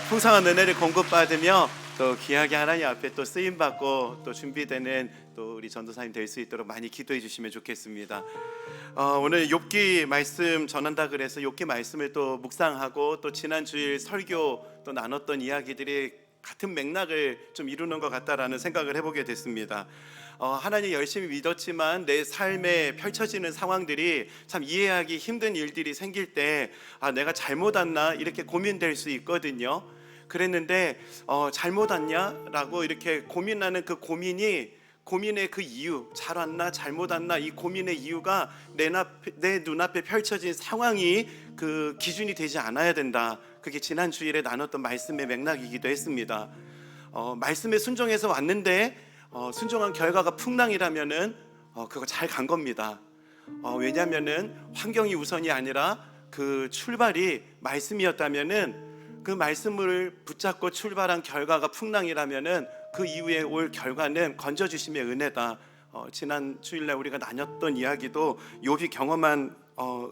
풍성한 은혜를 공급받으며 또 귀하게 하나님 앞에 또 쓰임 받고 또 준비되는 또 우리 전도사님 될 수 있도록 많이 기도해 주시면 좋겠습니다. 오늘 욥기 말씀 전한다 그래서 욥기 말씀을 또 묵상하고 또 지난 주일 설교 또 나눴던 이야기들이 같은 맥락을 좀 이루는 것 같다라는 생각을 해보게 됐습니다. 하나님 열심히 믿었지만 내 삶에 펼쳐지는 상황들이 참 이해하기 힘든 일들이 생길 때 내가 잘못 왔나 이렇게 고민될 수 있거든요. 그랬는데 잘못 왔냐라고 이렇게 고민하는 그 고민의 그 이유, 잘 왔나 잘못 왔나 이 고민의 이유가 내 눈앞에 펼쳐진 상황이 그 기준이 되지 않아야 된다. 그게 지난 주일에 나눴던 말씀의 맥락이기도 했습니다. 말씀에 순종해서 왔는데 순종한 결과가 풍랑이라면은 그거 잘 간 겁니다. 왜냐하면은 환경이 우선이 아니라 그 출발이 말씀이었다면은 그 말씀을 붙잡고 출발한 결과가 풍랑이라면은 그 이후에 올 결과는 건져주심의 은혜다. 지난 주일날 우리가 나눴던 이야기도 욥이 경험한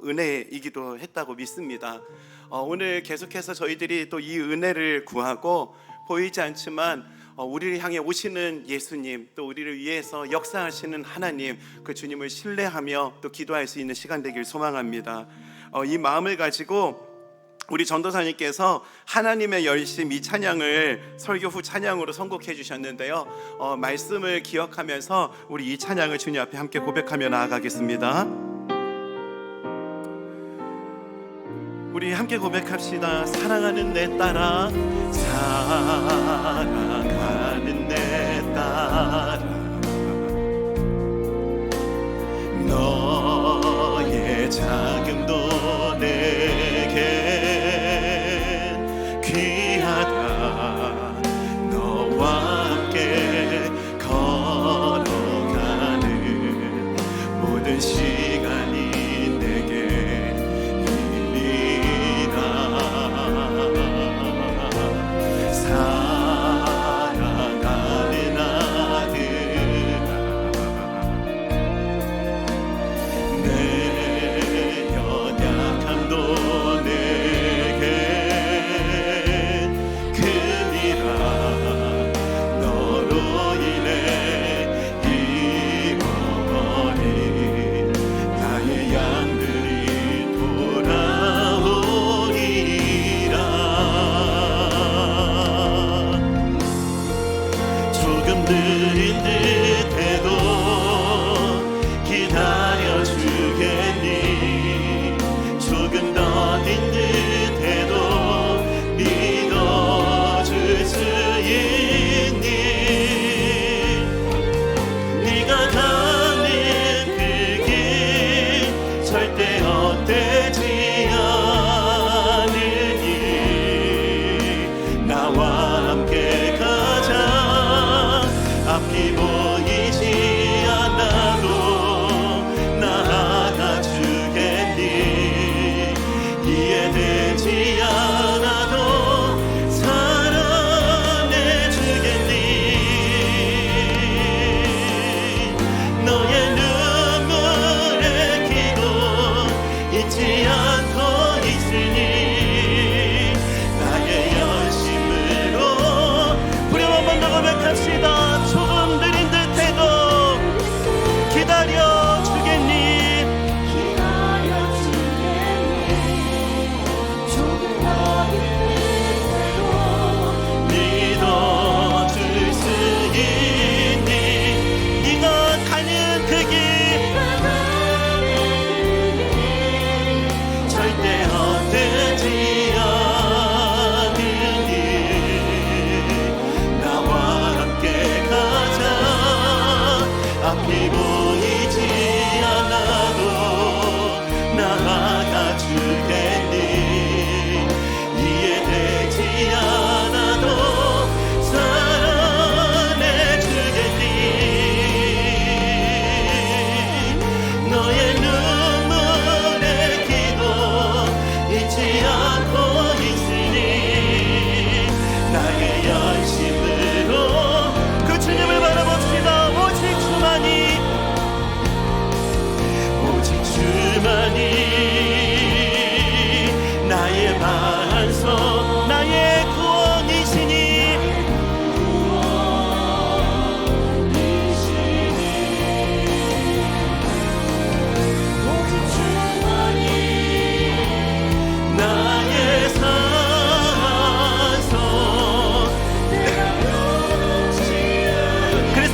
은혜이기도 했다고 믿습니다. 오늘 계속해서 저희들이 또 이 은혜를 구하고 보이지 않지만 우리를 향해 오시는 예수님, 또 우리를 위해서 역사하시는 하나님, 그 주님을 신뢰하며 또 기도할 수 있는 시간 되길 소망합니다. 이 마음을 가지고 우리 전도사님께서 하나님의 열심 이 찬양을 설교 후 찬양으로 선곡해 주셨는데요. 말씀을 기억하면서 우리 이 찬양을 주님 앞에 함께 고백하며 나아가겠습니다. 우리 함께 고백합시다. 사랑하는 내 딸아, 사랑하는 내 딸아, 너의 자금도 내겐 귀하다. 너와 함께 걸어가는 모든 시간이 내게 사랑하는 아들아, 내 연약함도 내겐 금이라. 너로 인해 잃어버린 나의 양들이 돌아오리라. 조금 느린 듯해도 기다려주겠니? 조금 더딘 듯해도 믿어줄 수 있니? 네가 가는 그 길 절대 헛되지 않으니 나와 함께 가자. 앞이 보이지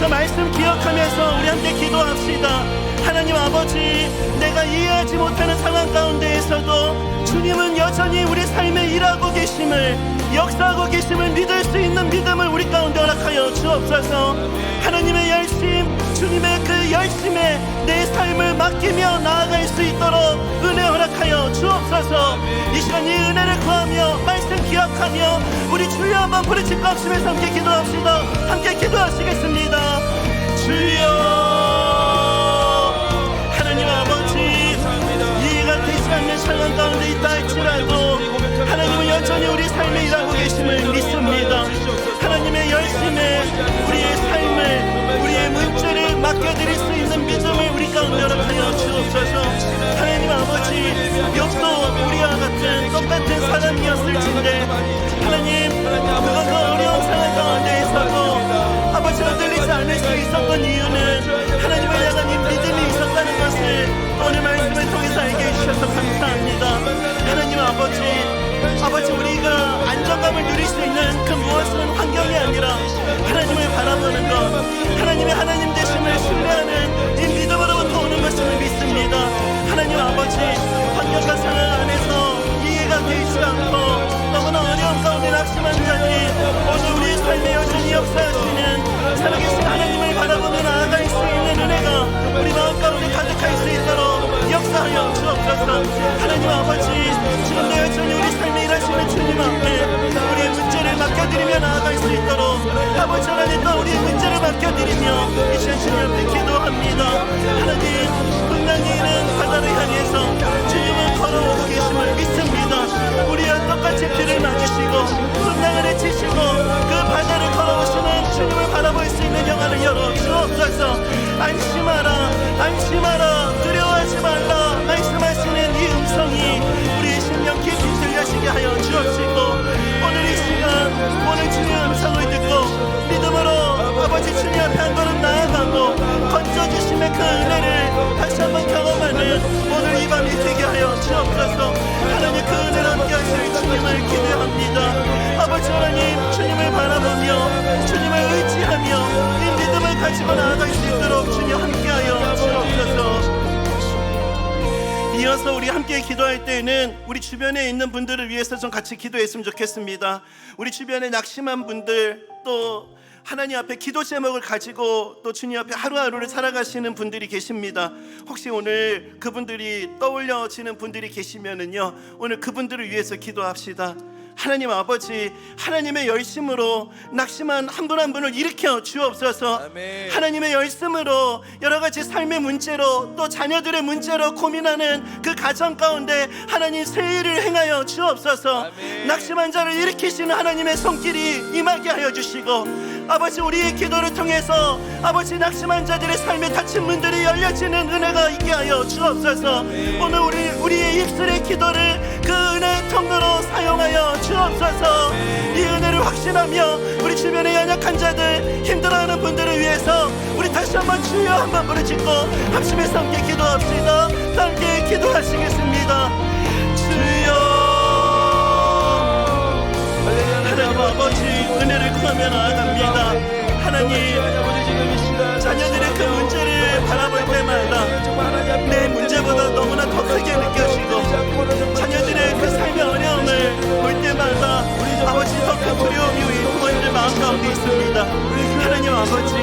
말씀 기억하면서 우리 함께 기도합시다. 하나님 아버지, 내가 이해하지 못하는 상황 가운데에서도 주님은 여전히 우리 삶에 일하고 계심을, 역사하고 계심을 믿을 수 있는 믿음을 우리 가운데 허락하여 주옵소서. 하나님의 열심, 주님의 그 열심에 내 삶을 맡기며 나아갈 수 있도록 은혜 허락하여 주옵소서. 이 시간 이 은혜를 구하며 말씀 기억하며 우리 주여 한번 부르짖고 합심해서 함께 기도합시다. 함께 기도하시겠습니다. 주여, 하나님 아버지, 이해가 되지 않는 상황 가운데 있다 할지라도 하나님은 여전히 우리 삶에 일하고 계심을 믿습니다. 하나님의 열심에 우리의 삶을, 우리의 문제를 맡겨드릴 수 있는 믿음을 우리 가운데 허락하여 주옵소서. 하나님 아버지, 욥도 우리와 같은 똑같은 사람이었을진데 하나님, 그가 그 어려운 상황 가운데에서도 아버지로 들리지 않을 수 있었던 이유는 하나님을 향한 이 믿음이 있었다는 것을 오늘 말씀을 통해서 알게 해주셔서 감사합니다. 하나님 아버지, 우리가 안정감을 누릴 수 있는 그 무엇은 환경이 아니라 하나님을 바라보는 것, 하나님의 하나님 되심을 신뢰하는 이 믿음으로부터 오는 것임을 믿습니다. 하나님 아버지, 환경과 상황 안에서 이해가 되지 않고 너무나 어려운 가운데 낙심한 자들이 오늘 우리의 삶에 여전히 역사하시는 살아계신 하나님을 바라보며 나아갈 수 있는 은혜가 우리 마음 가운데 가득할 수 있도록 역사하여 주옵소서. 하나님 아버지, 지금도 여전히 우리 삶에 일하시는 주님 앞에 우리의 문제를 맡겨드리며 나아갈 수 있도록 아버지 하나님, 또 우리의 문제를 맡겨드리며 이 시간 주님 앞에 기도합니다. 하나님, 풍랑이는 바다를 향해서 주님은 걸어오고 계심을 믿습니다. 우리와 똑같이 비를 맞으시고 풍랑을 헤치시고 그 바다를 걸어오시는 주님을 바라볼 수 있는 영안을 열어 주옵소서. 안심하라, 안심하라, 두려워하지 말라 말씀하시는 이 음성이 우리의 심령 깊이 들려지게 하여 주옵시고, 오늘 이 시간 오늘 주님의 음성을 듣고 믿음으로 아버지 주님 앞에 한 걸음 나아가고 건져주심의 그 은혜를 다시 한번 경험하는 오늘 이 밤이 되게 하여 주옵소서. 하나님, 그 은혜를 함께 하실 주님을 기대합니다. 아버지 하나님, 주님을 바라보며 주님을 의지하며 이 믿음을 가지고 나아갈 수 있도록 주님 함께하여 주옵소서. 이어서 우리 함께 기도할 때에는 우리 주변에 있는 분들을 위해서 좀 같이 기도했으면 좋겠습니다. 우리 주변에 낙심한 분들, 또 하나님 앞에 기도 제목을 가지고 또 주님 앞에 하루하루를 살아가시는 분들이 계십니다. 혹시 오늘 그분들이 떠올려지는 분들이 계시면은요, 오늘 그분들을 위해서 기도합시다. 하나님 아버지, 하나님의 열심으로 낙심한 한 분 한 분을 일으켜 주옵소서. 아멘. 하나님의 열심으로 여러 가지 삶의 문제로 또 자녀들의 문제로 고민하는 그 가정 가운데 하나님 새 일을 행하여 주옵소서. 아멘. 낙심한 자를 일으키시는 하나님의 손길이 임하게 하여 주시고, 아버지, 우리의 기도를 통해서 아버지 낙심한 자들의 삶에 닫힌 문들이 열려지는 은혜가 있게 하여 주옵소서. 아멘. 오늘 우리의 입술의 기도를 그 은혜의 통로로 사용하여 주옵소서. 이 은혜를 확신하며 우리 주변의 연약한 자들, 힘들어하는 분들을 위해서 우리 다시 한번 주여 한번 부르짖고 합심해서 함께 기도합시다. 함께 기도하시겠습니다. 주여, 하나님 아버지, 은혜를 구하며 나아갑니다. 하나님, 자녀들의 그 문제를 바라볼 때마다 내 문제보다 너무나 더 크게 느껴지고, 자녀들의 그 삶의 어려움을 볼 때마다 아버지, 더 큰 두려움이 우리 부모님들 마음 가운데 있습니다. 하나님 아버지,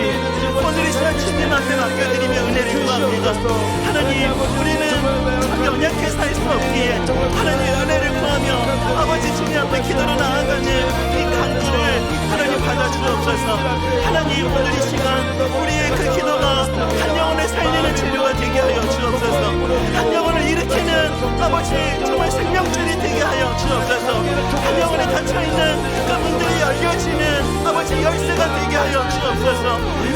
오늘 이 시간 주님 앞에 맡겨드리며 은혜를 구합니다. 하나님, 우리는 참 연약해서 할 수 없기에 하나님 은혜를 구하며 아버지 주님 앞에 기도로 나아가는 이 간구를 하나님 받아주옵소서. 하나님, 오늘 이 시간 우리의 그 기도가 한 영혼을 살리는 재료가 되게 하여 주옵소서. 한 영혼을 일으키는 아버지 정말 생명줄이 되게 하여 주옵소서. 한 영혼에 닫혀있는 그 문들이 열려지는 아버지 열쇠가 되게 하여 주옵소서.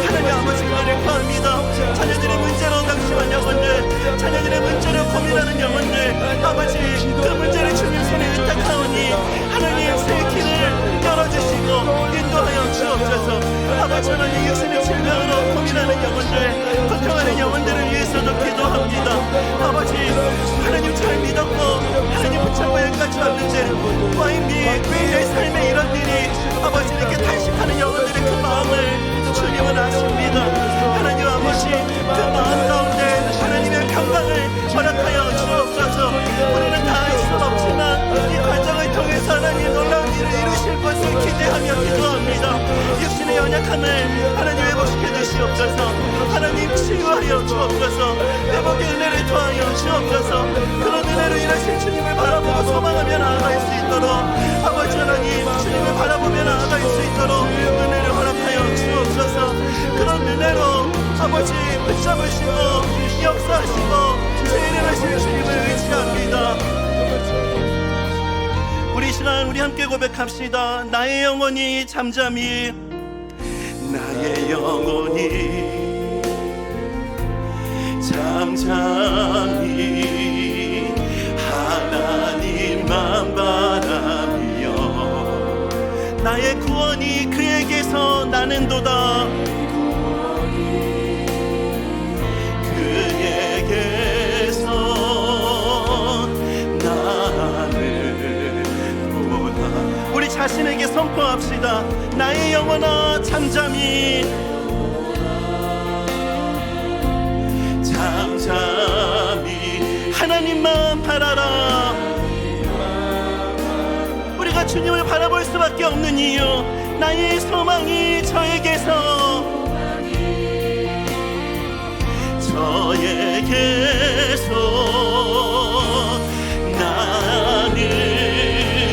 하나님 아버지, 은혜를 구합니다. 자녀들의 문제로 낙심한 영혼들, 자녀들의 문제로 고민하는 영혼들, 아버지 그 문제를 주님 손에 의탁하오니 하나님 새 길을 열어주시고 인도하여 주옵소서. 아버지 하나님, 육신의 질병으로 고민하는 영혼들, 고통하는 영혼들을 위해서도 기도합니다. 아버지 하나님, 잘 믿었고 하나님 붙잡고 여기까지 왔는데 와인비 내 삶에 이런 일이 아버지 이렇게 탄식하는 영혼들의 그 마음을 주님은 아십니다. 연약함을 하나님 회복시켜 주시옵소서. 하나님 치유하여 주옵소서. 회복의 은혜를 더하여 주옵소서. 그런 은혜로 일하실 주님을 바라보고 소망하며 나아갈 수 있도록 아버지 하나님 주님을 바라보며 나아갈 수 있도록 은혜를 허락하여 주옵소서. 그런 은혜로 아버지 붙잡으시고 역사하시고 재일하실 주님을 의지합니다. 우리 시간 우리 함께 고백합시다. 나의 영혼이 잠잠히 나의 영혼이 잠잠히 하나님만 바라며 나의 구원이 그에게서 나는도다. 그에게서 나는도다. 우리 자신에게 선포합시다. 나의 영혼아 잠잠히 잠잠히 하나님만 바라라. 우리가 주님을 바라볼 수밖에 없는 이유, 나의 소망이 저에게서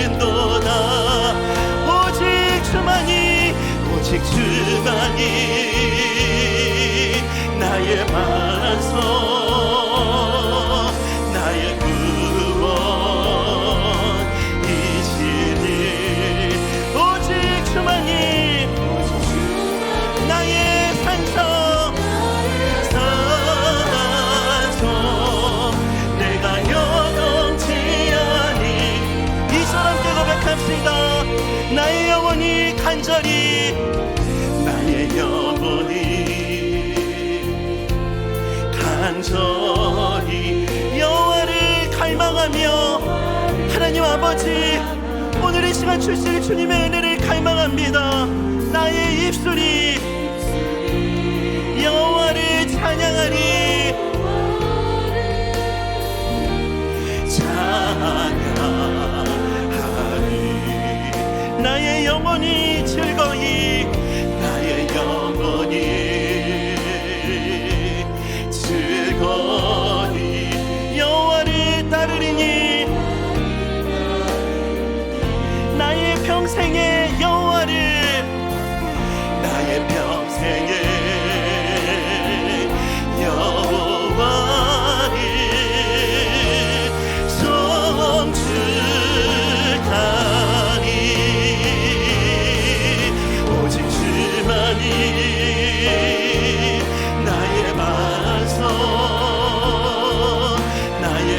나는도다. 오직 주만이 나의 반석 나의 구원이시니 오직 주만이 나의 산성 내가 요동치 아니. 이 사람 때 고백합시다. 나의 영혼이 간절히 나의 영혼이 간절히 여호와를 갈망하며 하나님 아버지 오늘 이 시간 주실 주님의 은혜를 갈망합니다. 나의 입술이 여호와를 찬양하니 나의 영혼이 즐거이 나의 영혼이 즐거이 여호와를 따르리니 나의 평생에 여호와를 나의 평생에 여호와를 송축하니 오직 주만이 나의 반석 나의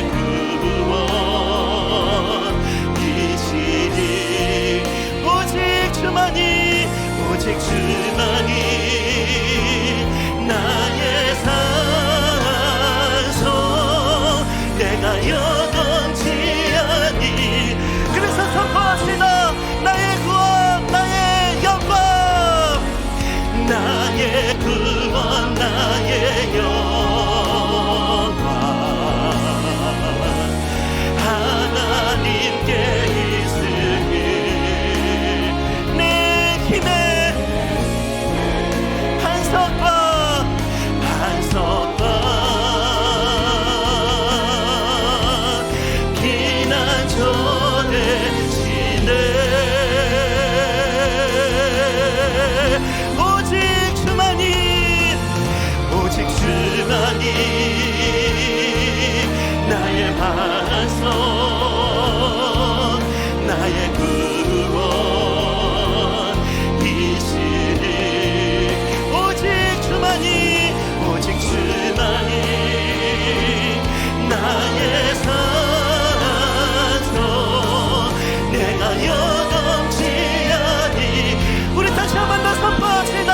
구원이시니 오직 주만이 나의 산소 내가 여동치 아니. 그래서 선포합시다. 나의 구원 나의 영광 나의 구원 나의 영광 하나님께 있으니 내 힘의 반석과 기난처 되시네. 오직 주만이 나의 반석 나의 구원이시니 오직 주만이 나의 산소 내가 여동치 아니. 우리 다시 한 번 더 선포합시다.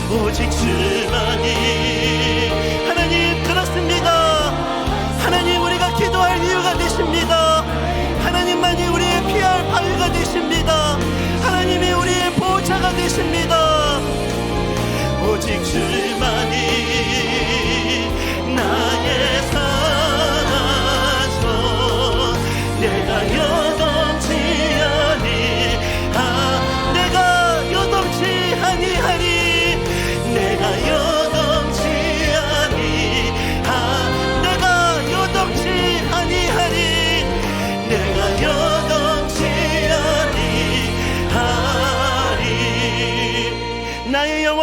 오직 주만이 하나님 그렇습니다. 하나님 우리가 기도할 이유가 되십니다. 하나님만이 우리의 피할 바위가 되십니다. 하나님이 우리의 보호자가 되십니다. 오직 주만이 나의 산소 내가 여동치 아니. 내가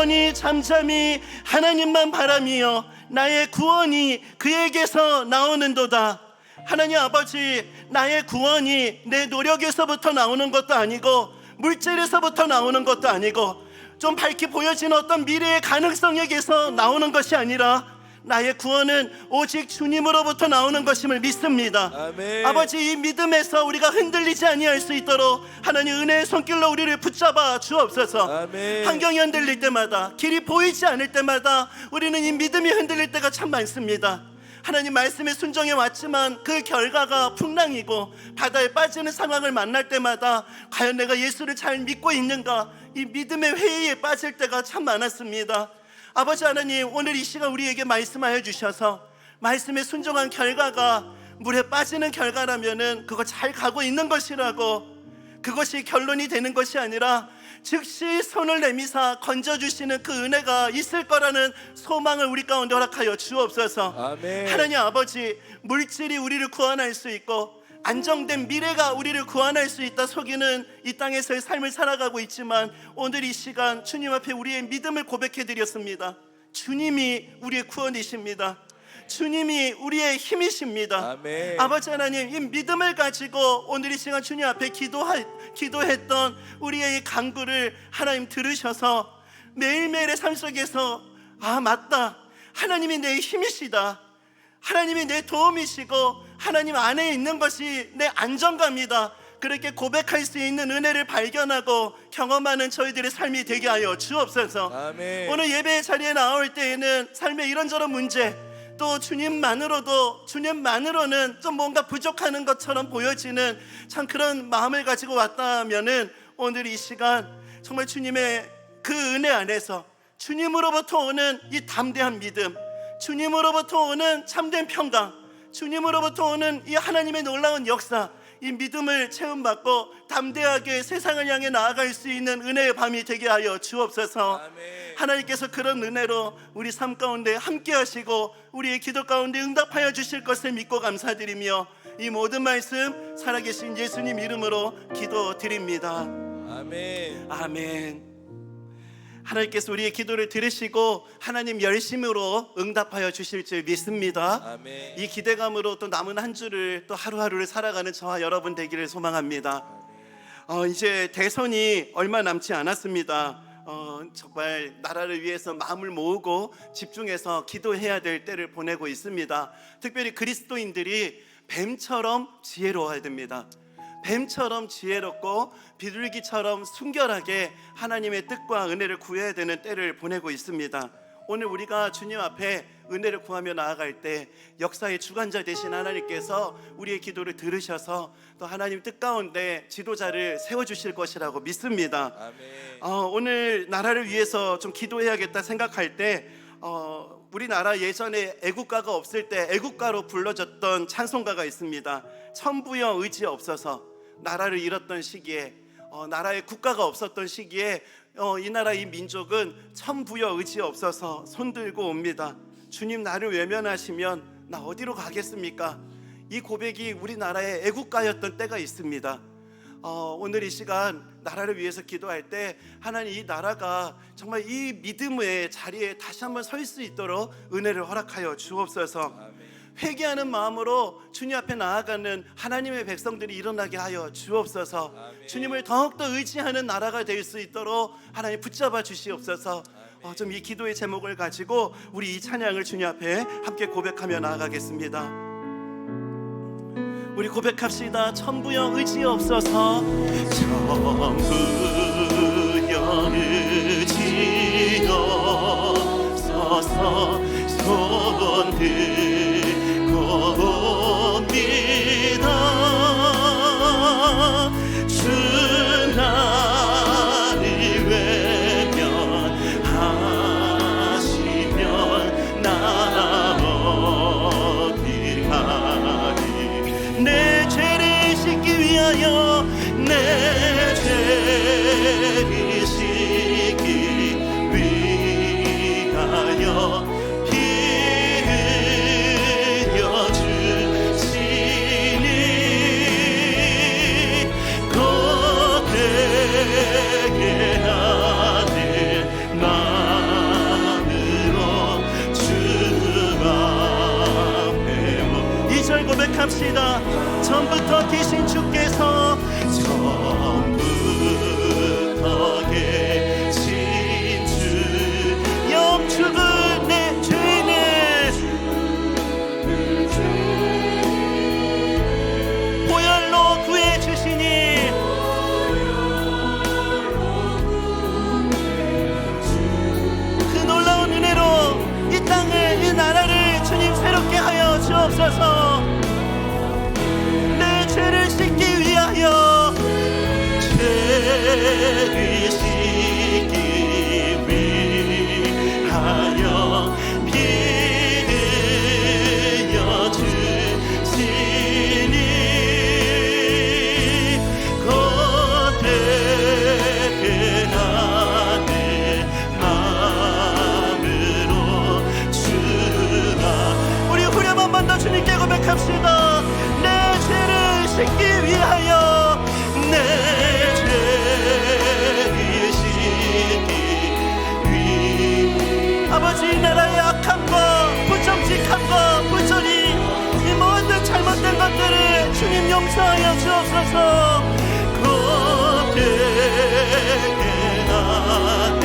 영원히 잠잠히 하나님만 바라며 나의 구원이 그에게서 나오는도다. 하나님 아버지, 나의 구원이 내 노력에서부터 나오는 것도 아니고 물질에서부터 나오는 것도 아니고 좀 밝게 보여지는 어떤 미래의 가능성에게서 나오는 것이 아니라 나의 구원은 오직 주님으로부터 나오는 것임을 믿습니다. 아멘. 아버지, 이 믿음에서 우리가 흔들리지 아니할 수 있도록 하나님 은혜의 손길로 우리를 붙잡아 주옵소서. 아멘. 환경이 흔들릴 때마다, 길이 보이지 않을 때마다 우리는 이 믿음이 흔들릴 때가 참 많습니다. 하나님 말씀에 순종해 왔지만 그 결과가 풍랑이고 바다에 빠지는 상황을 만날 때마다 과연 내가 예수를 잘 믿고 있는가, 이 믿음의 회의에 빠질 때가 참 많았습니다. 아버지 하나님, 오늘 이 시간 우리에게 말씀하여 주셔서 말씀에 순종한 결과가 물에 빠지는 결과라면은 그거 잘 가고 있는 것이라고, 그것이 결론이 되는 것이 아니라 즉시 손을 내미사 건져주시는 그 은혜가 있을 거라는 소망을 우리 가운데 허락하여 주옵소서. 아멘. 하나님 아버지, 물질이 우리를 구원할 수 있고 안정된 미래가 우리를 구원할 수 있다 속이는 이 땅에서의 삶을 살아가고 있지만 오늘 이 시간 주님 앞에 우리의 믿음을 고백해 드렸습니다. 주님이 우리의 구원이십니다. 주님이 우리의 힘이십니다. 아멘. 아버지 하나님, 이 믿음을 가지고 오늘 이 시간 주님 앞에 기도했던 우리의 이 간구를 하나님 들으셔서 매일매일의 삶 속에서 아 맞다, 하나님이 내 힘이시다, 하나님이 내 도움이시고 하나님 안에 있는 것이 내 안정감이다, 그렇게 고백할 수 있는 은혜를 발견하고 경험하는 저희들의 삶이 되게 하여 주옵소서. 아멘. 오늘 예배 자리에 나올 때에는 삶의 이런저런 문제, 또 주님만으로는 좀 뭔가 부족하는 것처럼 보여지는 참 그런 마음을 가지고 왔다면은 오늘 이 시간 정말 주님의 그 은혜 안에서 주님으로부터 오는 이 담대한 믿음, 주님으로부터 오는 참된 평강, 주님으로부터 오는 이 하나님의 놀라운 역사, 이 믿음을 체험받고 담대하게 세상을 향해 나아갈 수 있는 은혜의 밤이 되게 하여 주옵소서. 아멘. 하나님께서 그런 은혜로 우리 삶 가운데 함께 하시고 우리의 기도 가운데 응답하여 주실 것을 믿고 감사드리며 이 모든 말씀 살아계신 예수님 이름으로 기도드립니다. 아멘. 아멘. 하나님께서 우리의 기도를 들으시고 하나님 열심으로 응답하여 주실 줄 믿습니다. 아멘. 이 기대감으로 또 남은 한 주를 또 하루하루를 살아가는 저와 여러분 되기를 소망합니다. 이제 대선이 얼마 남지 않았습니다. 정말 나라를 위해서 마음을 모으고 집중해서 기도해야 될 때를 보내고 있습니다. 특별히 그리스도인들이 뱀처럼 지혜로워야 됩니다. 뱀처럼 지혜롭고 비둘기처럼 순결하게 하나님의 뜻과 은혜를 구해야 되는 때를 보내고 있습니다. 오늘 우리가 주님 앞에 은혜를 구하며 나아갈 때 역사의 주관자 되신 하나님께서 우리의 기도를 들으셔서 또 하나님 뜻 가운데 지도자를 세워주실 것이라고 믿습니다. 아멘. 오늘 나라를 위해서 좀 기도해야겠다 생각할 때 우리나라 예전에 애국가가 없을 때 애국가로 불러졌던 찬송가가 있습니다. 천부여 의지 없어서, 나라를 잃었던 시기에, 나라의 국가가 없었던 시기에 이 나라 이 민족은 천부여 의지 없어서 손들고 옵니다. 주님 나를 외면하시면 나 어디로 가겠습니까? 이 고백이 우리나라의 애국가였던 때가 있습니다. 오늘 이 시간 나라를 위해서 기도할 때 하나님 이 나라가 정말 이 믿음의 자리에 다시 한번 설 수 있도록 은혜를 허락하여 주옵소서. 아멘. 회개하는 마음으로 주님 앞에 나아가는 하나님의 백성들이 일어나게 하여 주옵소서. 아멘. 주님을 더욱더 의지하는 나라가 될 수 있도록 하나님 붙잡아 주시옵소서. 좀 이 기도의 제목을 가지고 우리 이 찬양을 주님 앞에 함께 고백하며 나아가겠습니다. 우리 고백합시다. 천부여 의지 없어서, 천부여 의지 없어서 손들고 옵니다. 주 나를 외면하시면 나 어디 가리. 내 죄를 씻기 위하여, 내 죄를 씻기 고백합시다. 처음부터 계신 주께서 처음부터 계신 주 영축은 내 죄는 보혈로 구해주시니 그 놀라운 은혜로 이 땅을 이 나라를 주님 새롭게 하여 주옵소서. 내 죄를 씻기 위하여 죄를 씻기 위하여 피 흘려 주시니 고백은 하늘 마음으로 주라. 우리 후렴 한 번 더 주님께 고백합시다. 내 죄를 씻기 위하여 내 죄를 씻기 위 아버지 나라의 악함과 부정직함과 부조리 이 모든 잘못된 것들을 주님 용서하여 주옵소서. 고백은 하늘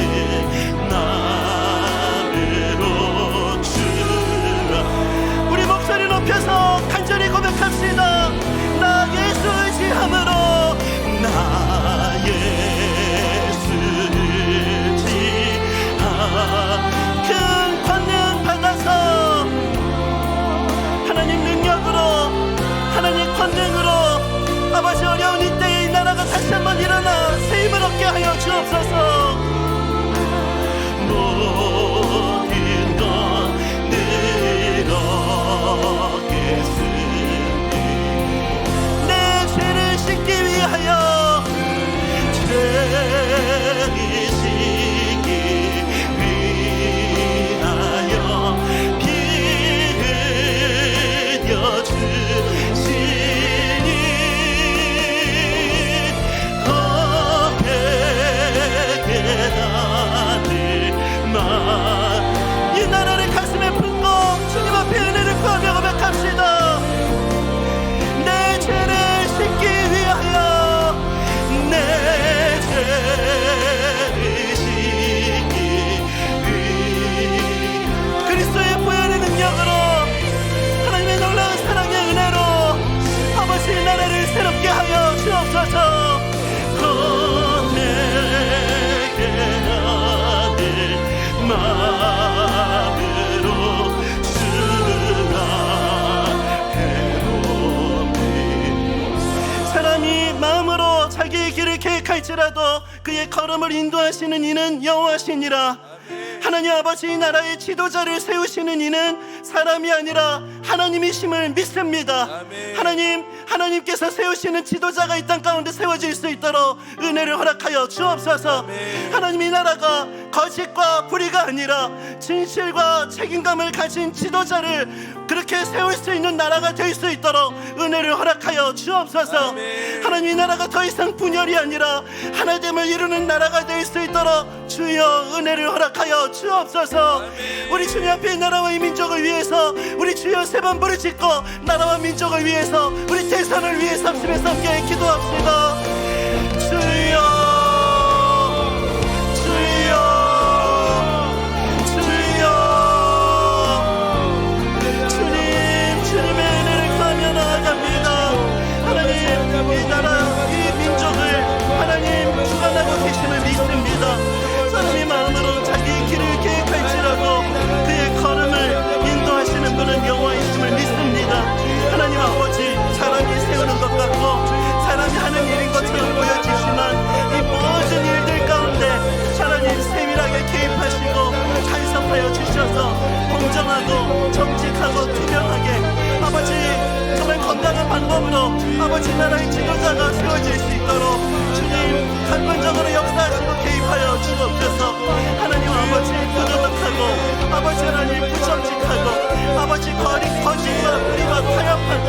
마음으로 주라. 우리 목소리 높여서 간절히 고백합시다. 나 예수 의지함으로 나 예수 의지하 큰 권능 받아서 하나님 능력으로 하나님 권능으로 아버지 어려운 이때에 이 나라가 다시 한번 일어나 새 힘을 얻게 하여 주옵소서. 모든 것 늘어겠으니 내 죄를 씻기 위하여 죄를 씻기 위하여 피 흘려 주시니 고백은 하늘 이 나라를 가슴에 품고 주님 앞에 은혜를 구하며 고백합시다. 내 죄를 씻기 위하여 내 죄를 씻기 위 그리스도의 보혈의 능력으로 하나님의 놀라운 사랑의 은혜로 아버지 나라를 새롭게 하여 주옵소서. 고백은 하늘 마음으로 주라 해놓니 사람이 마음으로 자기의 길을 계획할지라도 그의 걸음을 인도하시는 이는 여호와시니라. 하나님 아버지 나라의 지도자를 세우시는 이는 사람이 아니라 하나님이심을 믿습니다. 하나님께서 세우시는 지도자가 이 땅 가운데 세워질 수 있도록 은혜를 허락하여 주옵소서. 하나님 이 나라가 거짓과 불의가 아니라 진실과 책임감을 가진 지도자를 그렇게 세울 수 있는 나라가 될 수 있도록 은혜를 허락하여 주옵소서. 하나님 이 나라가 더 이상 분열이 아니라 하나됨을 이루는 나라가 될 수 있도록 주여 은혜를 허락하여 주옵소서. 우리 주님 앞에 나라와 이 민족을 위해서 우리 주여 세 번 부르짖고 나라와 민족을 위해서 우리 대선을 위해서 합심해서 함께 기도합시다. 주여 주여 주여 주님의 은혜를 구하며 나아갑니다. 하나님 이 나라 이 민족을 하나님 주관하고 계심을 믿습니다. 사람이 마음으로 자기 길을 계획할지라도 그의 걸음을 인도하시는 분은 여호와이심을 믿습니다. 하나님 아버지 사람이 세우는 것 같고 사람이 하는 일인 것처럼 보여지지만 이 모든 일들 가운데 하나님 세밀하게 개입하시고 간섭하여 주셔서 공정하고 정직하고 투명하게 아버지 정말 건강한 방법으로 아버지 나라의 지도자가 세워질 수 있도록 주님 강권적으로 역사하시고 개입하여 주옵소서. 하나님 아버지 부도덕하고 아버지 하나님 부정직하고 아버지 거짓과 불의와 타협하고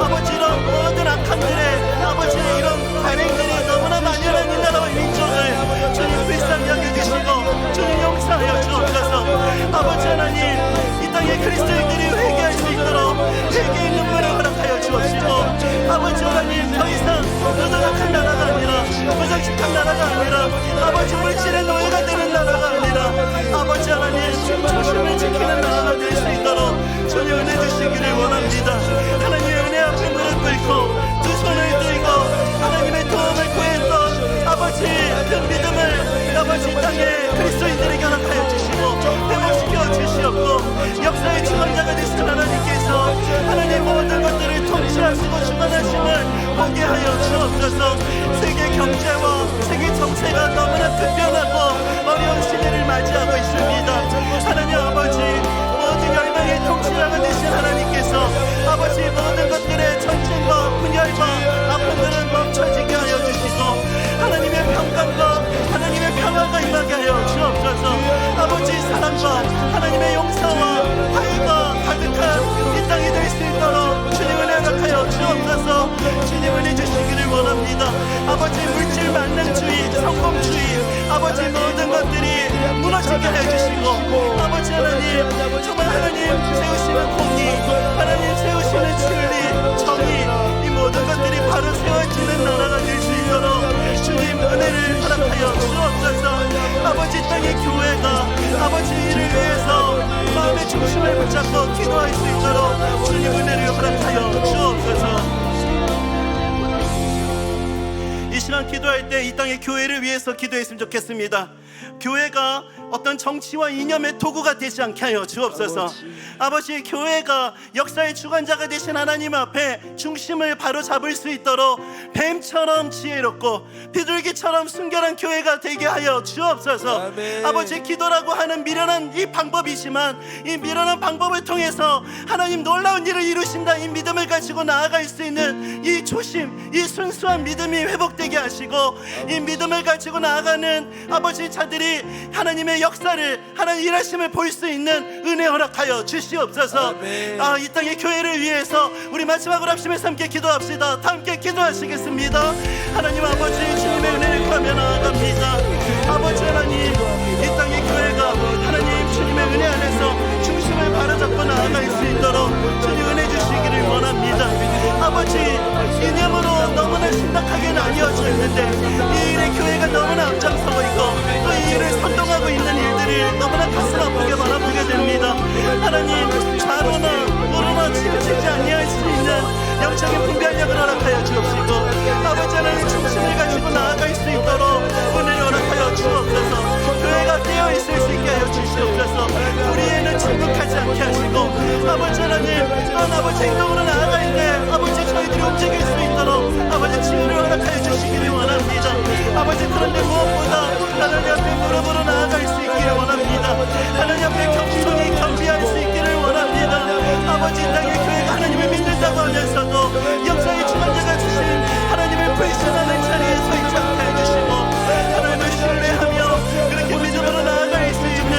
아버지 이런 모든 악함들의 아버지 이런 발행들이 너무나 만연한 이 나라와 민족을 주님 불쌍히 여겨주시고 주님 용서하여 주옵소서. 아버지 하나님 이 땅의 그리스도인들이 회개할 수 있도록 회개의 눈물을 허락하여 주옵소서. 아니라 아버지 물질의 노예가 되는 나라가 아니라 아버지 하나님 중심을 지키는 나라가 될 수 있도록 주님 은혜 주시기를 원합니다. 하나님의 은혜 앞에 무릎 꿇고 두 손을 들고 하나님의 도움을 구했던 아버지 그 믿음을 아버지 땅에 그리스도인들에게 허락하여 주시고 회복시켜 주시옵고 역사의 주관자가 되신 하나님께서 하나님 모든 것들을 통치하시고 주관하심을 보게 하여 주옵소서. 세계 경제와 세계 정세가 너무나 급변하고 어려운 시대를 맞이하고 있습니다. 하나님 아버지 모든 열방의 통치자가 되신 하나님께서 아버지 모든 것들의 전쟁과 분열과 아픔들은 멈춰지게 하여 주시고 하나님의 평강과 하나님의 평화가 임하게 하여 주옵소서. 아버지 사랑과 하나님의 용서와 화해가 가득한 이 땅이 될 수 있도록 주님 은혜 허락하여 주옵소서. 주님 은혜 주시기를 원합니다. 아버지 물질 만능주의 성공주의 아버지 모든 것들이 무너지게 해주시고 아버지 하나님 정말 하나님 세우시는 공의 하나님 세우시는 진리 정의 이 모든 것들이 바로 세워지는 나라가 될 수 있도록 주님 은혜를 허락하여 주옵소서. 아버지 땅의 교회가 아버지 이를 위해서 마음의 중심을 붙잡고 기도할 수 있도록 주님 은혜를 허락하여 주옵소서. 이 시간 기도할 때 이 땅의 교회를 위해서 기도했으면 좋겠습니다. 교회가 어떤 정치와 이념의 도구가 되지 않게 하여 주옵소서. 아버지 교회가 역사의 주관자가 되신 하나님 앞에 중심을 바로 잡을 수 있도록 뱀처럼 지혜롭고 비둘기처럼 순결한 교회가 되게 하여 주옵소서. 아멘. 아버지 기도라고 하는 미련한 이 방법이지만 이 미련한 방법을 통해서 하나님 놀라운 일을 이루신다 이 믿음을 가지고 나아갈 수 있는 이 조심 이 순수한 믿음이 회복되게 하시고 이 믿음을 가지고 나아가는 아버지 자들이 하나님의 역사를 하나님 일하심을 볼 수 있는 은혜 허락하여 주시옵소서. 아멘. 이 땅의 교회를 위해서 우리 마지막으로 합심해서 함께 기도합시다. 다 함께 기도하시겠습니다. 하나님 아버지 주님의 은혜를 구하며 나아갑니다. 아버지 하나님 이 땅의 교회가 하나님 주님의 은혜 안에서 중심을 바로잡고 나아갈 수 있도록 주님 은혜 주시기를 원합니다. 아버지 이념으로 너무나 심각하게 나뉘어져 있는데 이 일에 교회가 너무나 앞장서고 있고 또 이 일을 선동하고 있는 일들을 너무나 가슴 아프게 바라보게 됩니다. 하나님 좌로나 우로나 치우치지 아니할 수 있는 영적인 분별력을 허락하여 주옵시고 아버지 하나님 중심을 가지고 나아갈 수 있도록 은혜를 허락하여 주옵소서. 교회가 깨어 있을 수 있게 하여 주시옵소서. 우리에는 침묵하지 않게 하시고 아버지 하나님 또한 아버지 행동으로 나아갈 때 아버지 저희들이 움직일 수 있도록 아버지 치유를 허락하여 주시기를 원합니다. 아버지 그런데 무엇보다 하나님 앞에 무릎으로 나아갈 수 있기를 원합니다. 하나님 앞에 겸손히 겸비할 수 있기를 원합니다. 아버지 땅의 교회가 하나님을 믿는다고 하면서도 역사의 주관자가 주신 하나님을 불신하는 자리에 서 있지 않게 해주시고 하나님을 신뢰하며 그렇게 믿음으로 나아갈 수 있는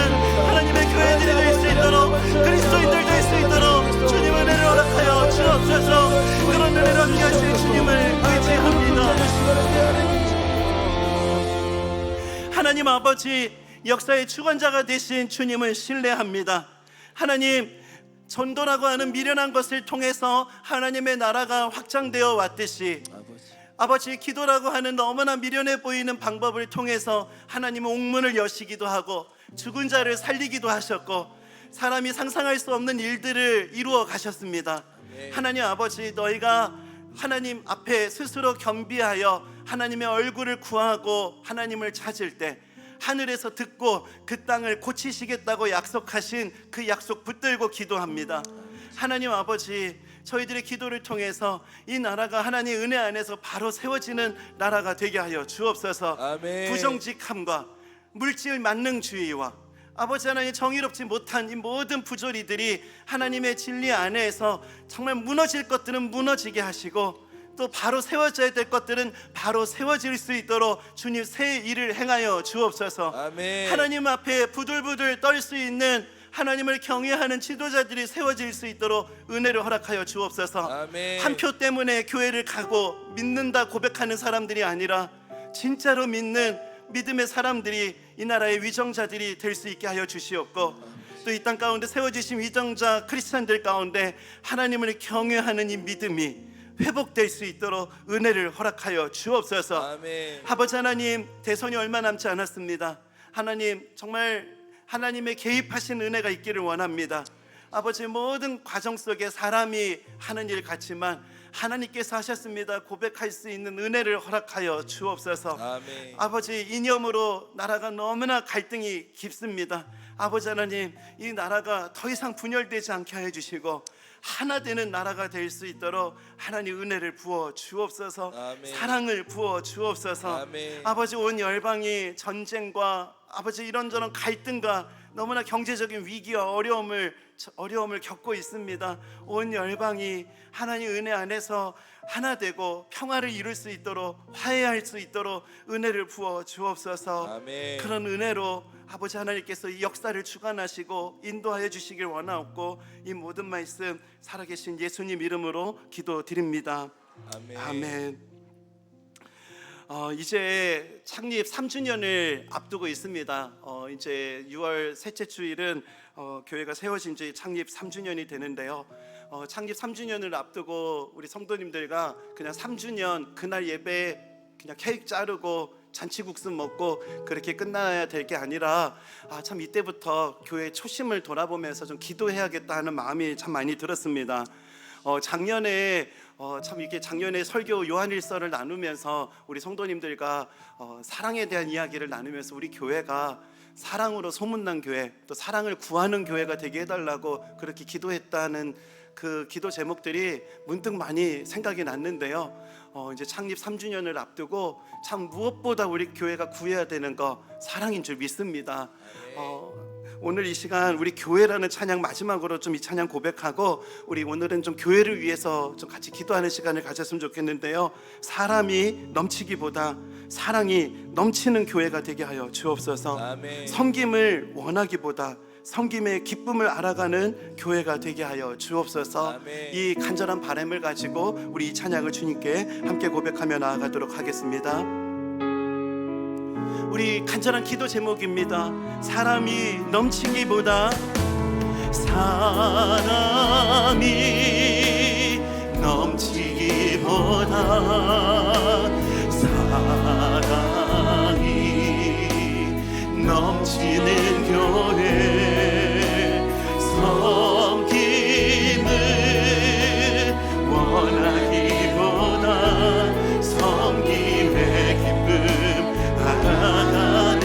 하나님의 교회들이 될 수 있도록 그리스도인들 될 수 있도록 주님 은혜를 허락하여 주옵소서. 그런 은혜를 함께 하실 주님을 의지합니다. 하나님 아버지 역사의 주관자가 되신 주님을 신뢰합니다. 하나님 전도라고 하는 미련한 것을 통해서 하나님의 나라가 확장되어 왔듯이 아버지 기도라고 하는 너무나 미련해 보이는 방법을 통해서 하나님은 옥문을 여시기도 하고 죽은 자를 살리기도 하셨고 사람이 상상할 수 없는 일들을 이루어 가셨습니다. 하나님 아버지 너희가 하나님 앞에 스스로 겸비하여 하나님의 얼굴을 구하고 하나님을 찾을 때 하늘에서 듣고 그 땅을 고치시겠다고 약속하신 그 약속 붙들고 기도합니다. 하나님 아버지 저희들의 기도를 통해서 이 나라가 하나님의 은혜 안에서 바로 세워지는 나라가 되게 하여 주옵소서. 아멘. 부정직함과 물질 만능주의와 아버지 하나님 정의롭지 못한 이 모든 부조리들이 하나님의 진리 안에서 정말 무너질 것들은 무너지게 하시고 또 바로 세워져야 될 것들은 바로 세워질 수 있도록 주님 새 일을 행하여 주옵소서. 아멘. 하나님 앞에 부들부들 떨 수 있는 하나님을 경외하는 지도자들이 세워질 수 있도록 은혜를 허락하여 주옵소서. 아멘. 한 표 때문에 교회를 가고 믿는다 고백하는 사람들이 아니라 진짜로 믿는 믿음의 사람들이 이 나라의 위정자들이 될 수 있게 하여 주시옵고 또 이 땅 가운데 세워주신 위정자 크리스찬들 가운데 하나님을 경외하는 이 믿음이 회복될 수 있도록 은혜를 허락하여 주옵소서. 아멘. 아버지 하나님, 대선이 얼마 남지 않았습니다. 하나님, 정말 하나님의 개입하신 은혜가 있기를 원합니다. 아버지, 모든 과정 속에 사람이 하는 일 같지만 하나님께서 하셨습니다. 고백할 수 있는 은혜를 허락하여 주옵소서. 아멘. 아버지, 이념으로 나라가 너무나 갈등이 깊습니다. 아버지 하나님, 이 나라가 더 이상 분열되지 않게 해주시고 하나 되는 나라가 될 수 있도록 하나님 은혜를 부어 주옵소서. 아멘. 사랑을 부어 주옵소서. 아멘. 아버지, 온 열방이 전쟁과 아버지 이런저런 갈등과 너무나 경제적인 위기와 어려움을 겪고 있습니다. 온 열방이 하나님 은혜 안에서 하나 되고 평화를 이룰 수 있도록, 화해할 수 있도록 은혜를 부어 주옵소서. 아멘. 그런 은혜로 아버지 하나님께서 이 역사를 주관하시고 인도하여 주시길 원하옵고, 이 모든 말씀 살아계신 예수님 이름으로 기도드립니다. 아멘. 아멘. 이제 창립 3주년을 앞두고 있습니다. 이제 6월 셋째 주일은 교회가 세워진 지 창립 3주년이 되는데요. 창립 3주년을 앞두고 우리 성도님들과 그냥 3주년 그날 예배 그냥 케이크 자르고 잔치국수 먹고 그렇게 끝나야 될 게 아니라 참 이때부터 교회 초심을 돌아보면서 좀 기도해야겠다 하는 마음이 참 많이 들었습니다. 작년에 참 이렇게 작년에 설교 요한일서를 나누면서 우리 성도님들과 사랑에 대한 이야기를 나누면서 우리 교회가 사랑으로 소문난 교회, 또 사랑을 구하는 교회가 되게 해달라고 그렇게 기도했다는 그 기도 제목들이 문득 많이 생각이 났는데요. 이제 창립 3주년을 앞두고 참 무엇보다 우리 교회가 구해야 되는 거 사랑인 줄 믿습니다. 오늘 이 시간 우리 교회라는 찬양 마지막으로 좀 이 찬양 고백하고 우리 오늘은 좀 교회를 위해서 좀 같이 기도하는 시간을 가졌으면 좋겠는데요. 사람이 넘치기보다 사랑이 넘치는 교회가 되게 하여 주옵소서. 아멘. 섬김을 원하기보다 섬김의 기쁨을 알아가는 교회가 되게 하여 주옵소서. 아멘. 이 간절한 바람을 가지고 우리 이 찬양을 주님께 함께 고백하며 나아가도록 하겠습니다. 우리 간절한 기도 제목입니다. 사람이 넘치기보다 사람이 넘치기보다 사랑이 넘치는 교회 섬김을 원하기보다 섬김의 기쁨 알아가는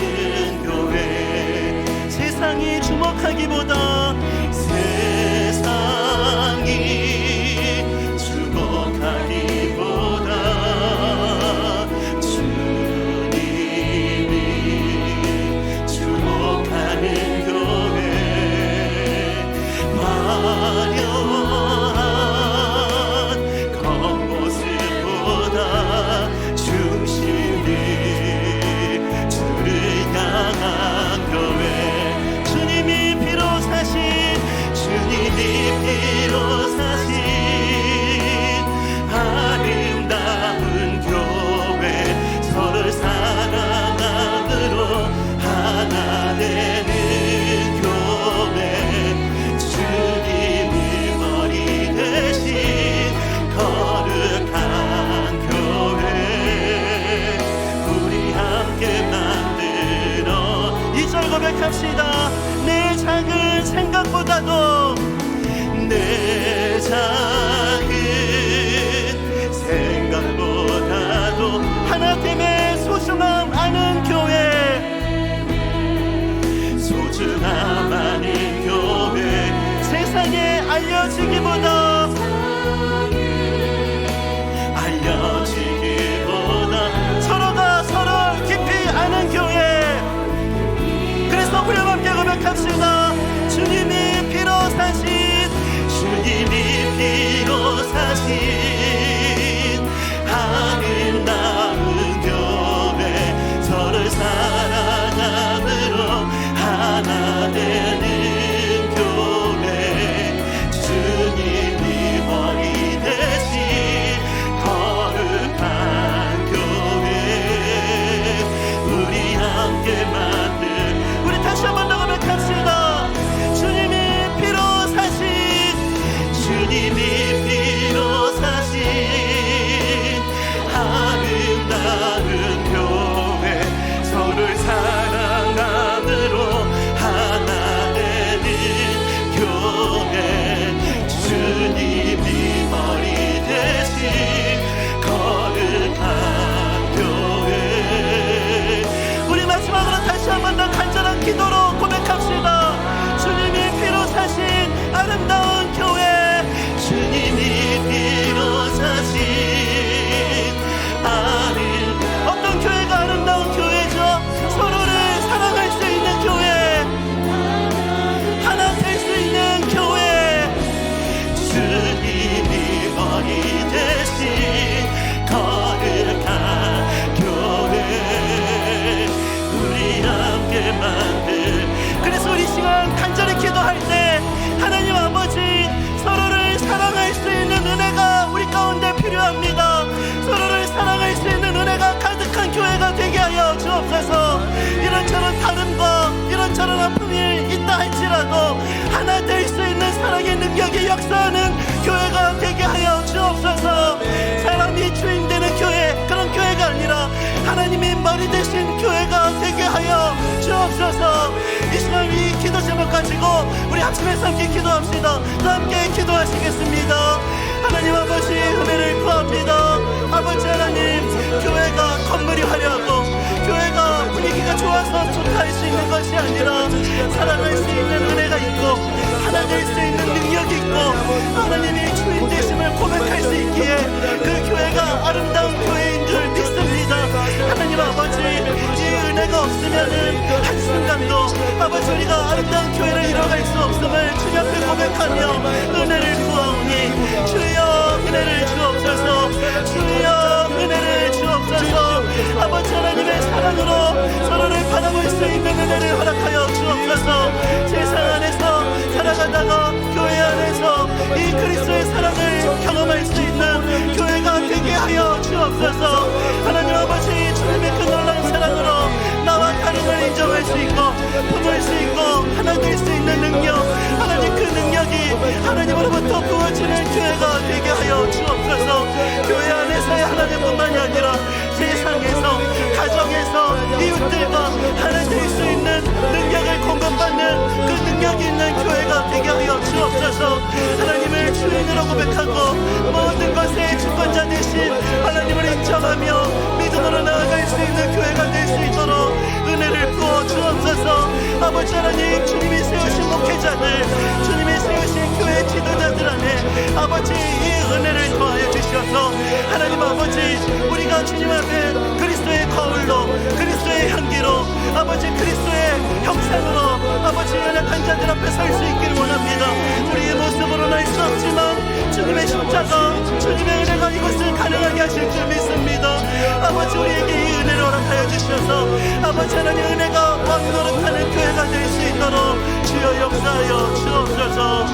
교회 세상이 주목하기보다 세상이 주목하기보다 주님이 주목하는 교회 화려한 겉모습보다 중심이 주를 향한 교회 주님이 피로 사신 아름다운 교회 서로를 사랑함으로 하나 되는 교회 주님이 머리 대신 거룩한 교회 우리 함께 만들어 2절 고백합시다. 내 작은 생각보다도 내 작은 생각보다도 하나님의 소중함 아는 교회 소중함 아는 교회 세상에 알려지기보다 서로가 서로 깊이 아는 교회 그래서 우리 함께 고백합시다. 주님이 피로 사신 아름다운 교회 서로를 사랑함으로 하나 되는 교회 주님이 하여 주옵소서. 이 시간 이 기도 제목 가지고 우리 합심해서 함께 기도합시다. 다 함께 기도하시겠습니다. 하나님 아버지, 은혜를 구합니다. 아버지 하나님, 교회가 건물이 화려하고 교회가 분위기가 좋아서 좋다 할 수 있는 것이 아니라 사랑할 수 있는 은혜가 있고 하나 될 수 있는 능력이 있고 하나님이 주인 되심을 고백할 수 있기에 그 교회가 아름다운 교회인 줄 믿습니다. 하나님 아버지, 이 은혜가 없으면은 한순간도 아버지 우리가 아름다운 교회를 이뤄갈 수 없음을 주님 앞에 고백하며 은혜를 구하오니 주여 은혜를 주옵소서. 주여 은혜를 주옵소서. 아버지 하나님의 사랑으로 서로를 바라볼 수 있는 은혜를 허락하여 주옵소서. 세상 안에서 살아가다가 교회 안에서 이 그리스도의 사랑을 경험할 수 있는 교회가 되게 하여 주옵소서. 하나님 아버지, 주님의 그 놀라운 사랑으로 나와 다름을 인정할 수 있고 품을 수 있고 하나 될 수 있는 능력, 하나님 그 능력이 하나님으로부터 부어지는 교회가 되게 하여 주옵소서. 교회 안에서의 하나님뿐만이 아니라 세상에서, 가정에서 이웃들과 하나 될 수 있는 능력을 공급받는 그 능력이 있는 교회가 되게 하여 주옵소서. 하나님을 주인으로 고백하고 모든 것의 주권자 되신 하나님을 인정하며 믿음으로 나아갈 수 있는 교회가 될 수 있도록 은혜를 부어 주옵소서. 아버지 하나님, 주님이 세우신 목회자들, 주님이 세우신 교회 지도자들 안에 아버지 이 은혜를 더하여 주셔서 하나님 아버지, 우리가 주님 앞에 그리스도의 거울로, 그리스도의 향기로, 아버지 그리스도의 형상으로 아버지 연약한 자들 앞에 설 수 있기를 원합니다. 우리의 모습으로는 알 수 없지만 주님의 십자가, 주님의 은혜가 이것을 가능하게 하실 줄 믿습니다. 아버지, 우리에게 이 은혜를 허락하여 주셔서 아버지 하나님 은혜가 왕노릇하는 교회가 될 수 있도록 주여 역사하여 주옵소서.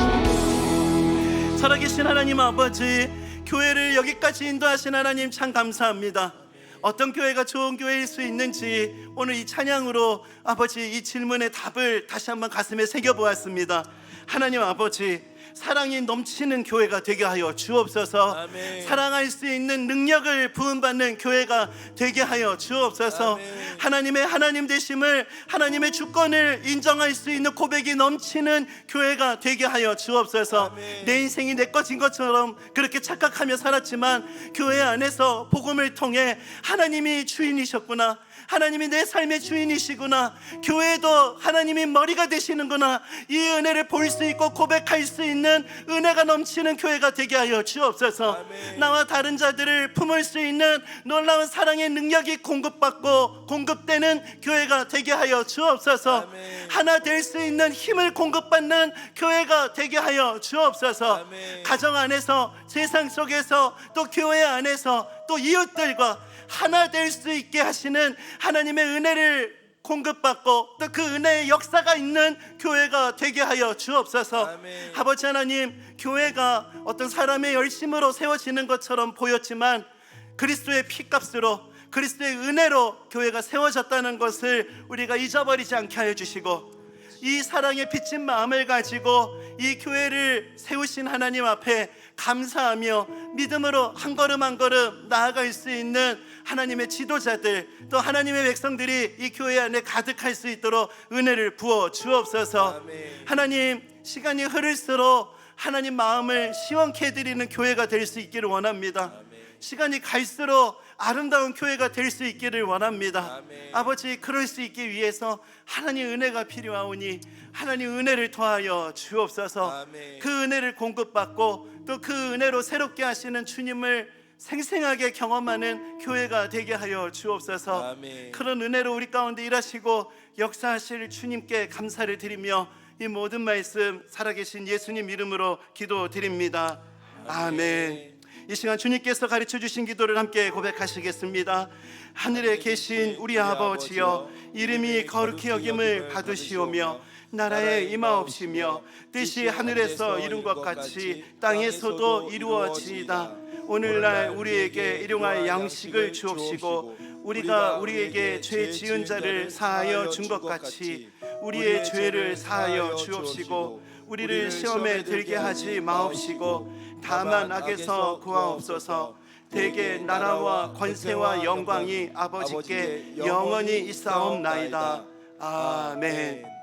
살아계신 하나님 아버지, 교회를 여기까지 인도하신 하나님 참 감사합니다. 어떤 교회가 좋은 교회일 수 있는지 오늘 이 찬양으로 아버지 이 질문의 답을 다시 한번 가슴에 새겨보았습니다. 하나님 아버지, 사랑이 넘치는 교회가 되게 하여 주옵소서. 아멘. 사랑할 수 있는 능력을 부음받는 교회가 되게 하여 주옵소서. 아멘. 하나님의 하나님 되심을, 하나님의 주권을 인정할 수 있는 고백이 넘치는 교회가 되게 하여 주옵소서. 아멘. 내 인생이 내 것인 것처럼 그렇게 착각하며 살았지만 교회 안에서 복음을 통해 하나님이 주인이셨구나, 하나님이 내 삶의 주인이시구나, 교회도 하나님이 머리가 되시는구나, 이 은혜를 볼 수 있고 고백할 수 있는 은혜가 넘치는 교회가 되게 하여 주옵소서. 아멘. 나와 다른 자들을 품을 수 있는 놀라운 사랑의 능력이 공급받고 공급되는 교회가 되게 하여 주옵소서. 아멘. 하나 될 수 있는 힘을 공급받는 교회가 되게 하여 주옵소서. 아멘. 가정 안에서, 세상 속에서, 또 교회 안에서, 또 이웃들과 하나 될 수 있게 하시는 하나님의 은혜를 공급받고 또 그 은혜의 역사가 있는 교회가 되게 하여 주옵소서. 아멘. 아버지 하나님, 교회가 어떤 사람의 열심으로 세워지는 것처럼 보였지만 그리스도의 피값으로, 그리스도의 은혜로 교회가 세워졌다는 것을 우리가 잊어버리지 않게 하여 주시고, 이 사랑에 비친 마음을 가지고 이 교회를 세우신 하나님 앞에 감사하며 믿음으로 한 걸음 한 걸음 나아갈 수 있는 하나님의 지도자들, 또 하나님의 백성들이 이 교회 안에 가득할 수 있도록 은혜를 부어 주옵소서. 아멘. 하나님, 시간이 흐를수록 하나님 마음을 시원케 해드리는 교회가 될 수 있기를 원합니다. 시간이 갈수록 아름다운 교회가 될 수 있기를 원합니다. 아멘. 아버지, 그럴 수 있기 위해서 하나님 은혜가 필요하오니 하나님 은혜를 더하여 주옵소서. 아멘. 그 은혜를 공급받고 또 그 은혜로 새롭게 하시는 주님을 생생하게 경험하는 교회가 되게 하여 주옵소서. 아멘. 그런 은혜로 우리 가운데 일하시고 역사하실 주님께 감사를 드리며 이 모든 말씀 살아계신 예수님 이름으로 기도드립니다. 아멘. 이 시간 주님께서 가르쳐 주신 기도를 함께 고백하시겠습니다. 하늘에 계신 우리 아버지여, 이름이 거룩히 여김을 받으시오며 나라에 임하옵시며 뜻이 하늘에서 이룬 것 같이 땅에서도 이루어지이다. 오늘날 우리에게 일용할 양식을 주옵시고 우리가 우리에게 죄 지은 자를 사하여 준 것 같이 우리의 죄를 사하여 주옵시고 우리를 시험에 들게 하지 마옵시고 다만 악에서 구하옵소서. 대개 나라와 권세와 영광이 아버지께 영원히 있사옵나이다. 아멘.